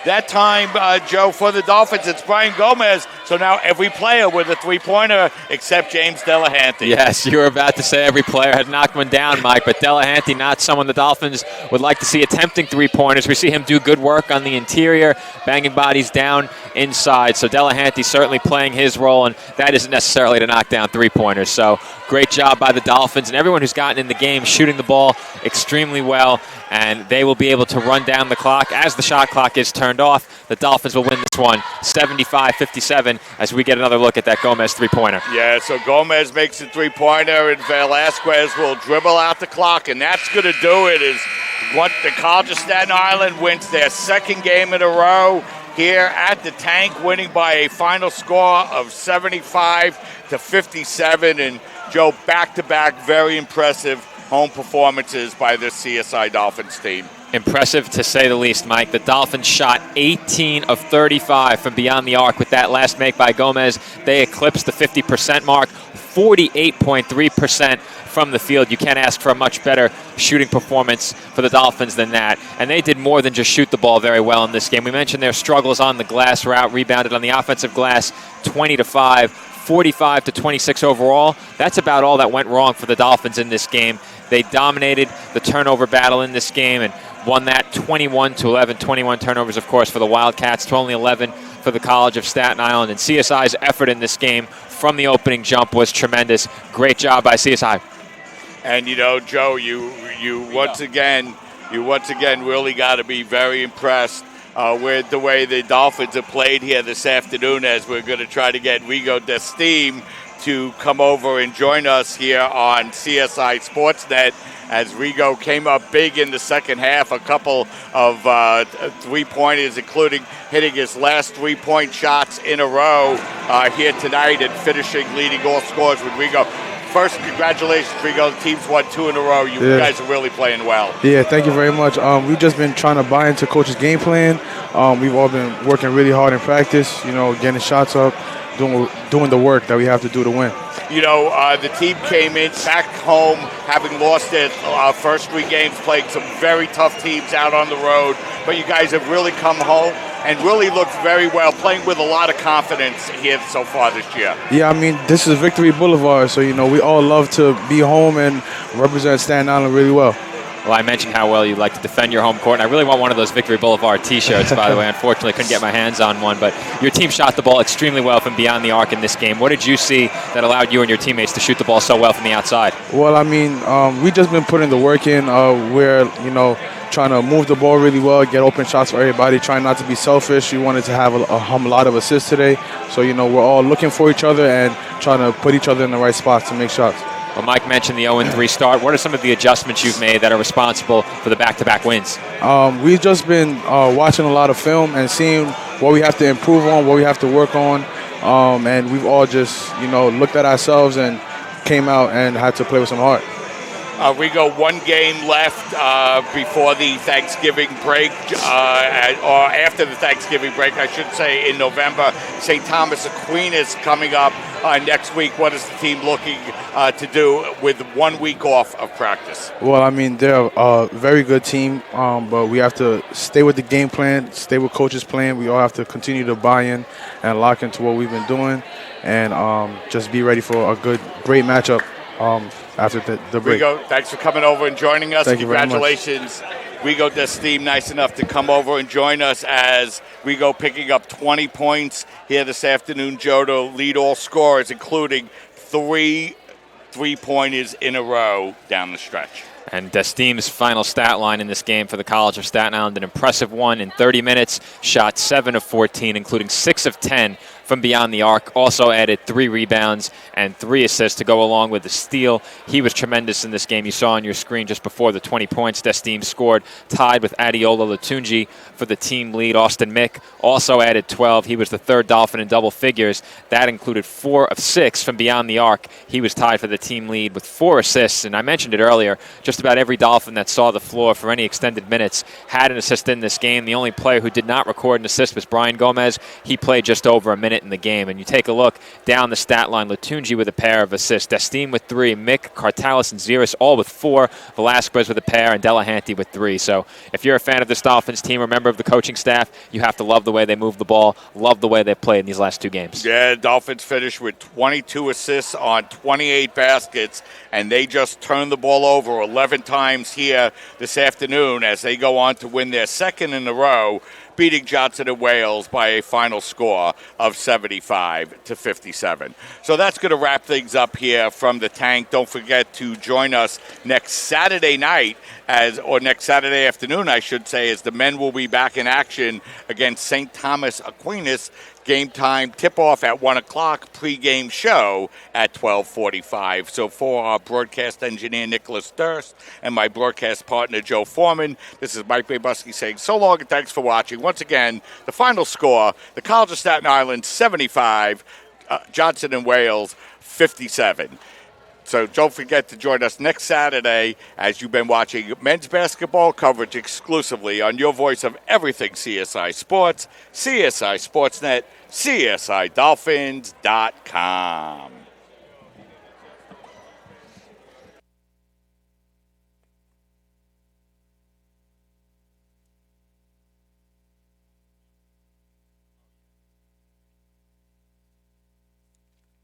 That time, Joe, for the Dolphins, it's Brian Gomez. So now every player with a three-pointer except James Delahanty. Yes, you were about to say every player had knocked one down, Mike, but Delahanty, not someone the Dolphins would like to see attempting three-pointers. We see him do good work on the interior, banging bodies down inside. So Delahanty certainly playing his role, and that isn't necessarily to knock down three-pointers. So great job by the Dolphins and everyone who's gotten in the game, shooting the ball extremely well, and they will be able to run down the clock as the shot clock is turned off. The Dolphins will win this one 75-57 as we get another look at that Gomez three-pointer. Yeah, so Gomez makes a three-pointer, and Velasquez will dribble out the clock, and that's going to do it. Is what the College of Staten Island wins their second game in a row here at the Tank, winning by a final score of 75-57. And Joe, back-to-back, very impressive home performances by this CSI Dolphins team. Impressive to say the least, Mike. The Dolphins shot 18 of 35 from beyond the arc with that last make by Gomez. They eclipsed the 50% mark, 48.3% from the field. You can't ask for a much better shooting performance for the Dolphins than that. And they did more than just shoot the ball very well in this game. We mentioned their struggles on the glass, were out rebounded on the offensive glass 20-5, 45-26 overall. That's about all that went wrong for the Dolphins in this game. They dominated the turnover battle in this game and won that 21-11. 21 turnovers, of course, for the Wildcats, to only 11 for the College of Staten Island. And CSI's effort in this game from the opening jump was tremendous. Great job by CSI. And, you know, Joe, you once again really got to be very impressed with the way the Dolphins have played here this afternoon, as we're going to try to get Rigo Desteam to come over and join us here on CSI Sportsnet, as Rigo came up big in the second half, a couple of three-pointers, including hitting his last three-point shots in a row here tonight and finishing leading all scores with Rigo. First, congratulations, Rigo. The team's won 2 in a row. You guys are really playing well. Yeah, thank you very much. We've just been trying to buy into Coach's game plan. We've all been working really hard in practice, you know, getting shots up, doing the work that we have to do to win. You know, the team came in back home having lost their first 3 games, playing some very tough teams out on the road. But you guys have really come home and really looked very well, playing with a lot of confidence here so far this year. Yeah, I mean, this is Victory Boulevard, so, you know, we all love to be home and represent Staten Island really well. Well, I mentioned how well you like to defend your home court, and I really want one of those Victory Boulevard T-shirts, by the way. Unfortunately, couldn't get my hands on one, but your team shot the ball extremely well from beyond the arc in this game. What did you see that allowed you and your teammates to shoot the ball so well from the outside? Well, I mean, we just been putting the work in. We're, you know, trying to move the ball really well, get open shots for everybody, trying not to be selfish. We wanted to have a lot of assists today. So, you know, we're all looking for each other and trying to put each other in the right spots to make shots. Well, Mike mentioned the 0-3 start. What are some of the adjustments you've made that are responsible for the back-to-back wins? We've just been watching a lot of film and seeing what we have to improve on, what we have to work on. And we've all just, you know, looked at ourselves and came out and had to play with some heart. Rigo, one game left before the Thanksgiving break, or after the Thanksgiving break, I should say, in November. St. Thomas Aquinas coming up next week. What is the team looking to do with 1 week off of practice? Well, I mean, they're a very good team, but we have to stay with the game plan, stay with coach's plan. We all have to continue to buy in and lock into what we've been doing, and just be ready for a great matchup after the break. Rigo, thanks for coming over and joining us. Thank you very much. Congratulations. Rigo Destim, nice enough to come over and join us as Rigo picking up 20 points here this afternoon. Joe to lead all scorers, including 3 3-pointers in a row down the stretch. And Destim's final stat line in this game for the College of Staten Island, an impressive one in 30 minutes, shot 7 of 14, including 6 of 10 from beyond the arc. Also added 3 rebounds and 3 assists to go along with the steal. He was tremendous in this game. You saw on your screen just before the 20 points Destim scored, tied with Adiola Latunji for the team lead. Austin Mick also added 12. He was the third Dolphin in double figures. That included 4 of 6 from beyond the arc. He was tied for the team lead with 4 assists. And I mentioned it earlier, just about every Dolphin that saw the floor for any extended minutes had an assist in this game. The only player who did not record an assist was Brian Gomez. He played just over a minute in the game. And you take a look down the stat line, Latunji with a pair of assists, Destim with 3, Mick, Cartalis, and Ziris all with 4, Velasquez with a pair, and Delahanty with 3. So if you're a fan of this Dolphins team or member of the coaching staff, you have to love the way they move the ball, love the way they played in these last 2 games. Yeah, Dolphins finished with 22 assists on 28 baskets, and they just turned the ball over 11 times here this afternoon as they go on to win their second in a row, beating Johnson and Wales by a final score of 75-57. So that's going to wrap things up here from the Tank. Don't forget to join us next Saturday night, next Saturday afternoon, I should say, as the men will be back in action against St. Thomas Aquinas. Game time tip-off at 1 o'clock, pregame show at 12:45. So for our broadcast engineer, Nicholas Durst, and my broadcast partner, Joe Foreman, this is Mike Babusky saying so long and thanks for watching. Once again, the final score, the College of Staten Island 75, Johnson and Wales 57. So don't forget to join us next Saturday as you've been watching men's basketball coverage exclusively on your voice of everything CSI Sports, CSI Sportsnet, CSIDolphins.com.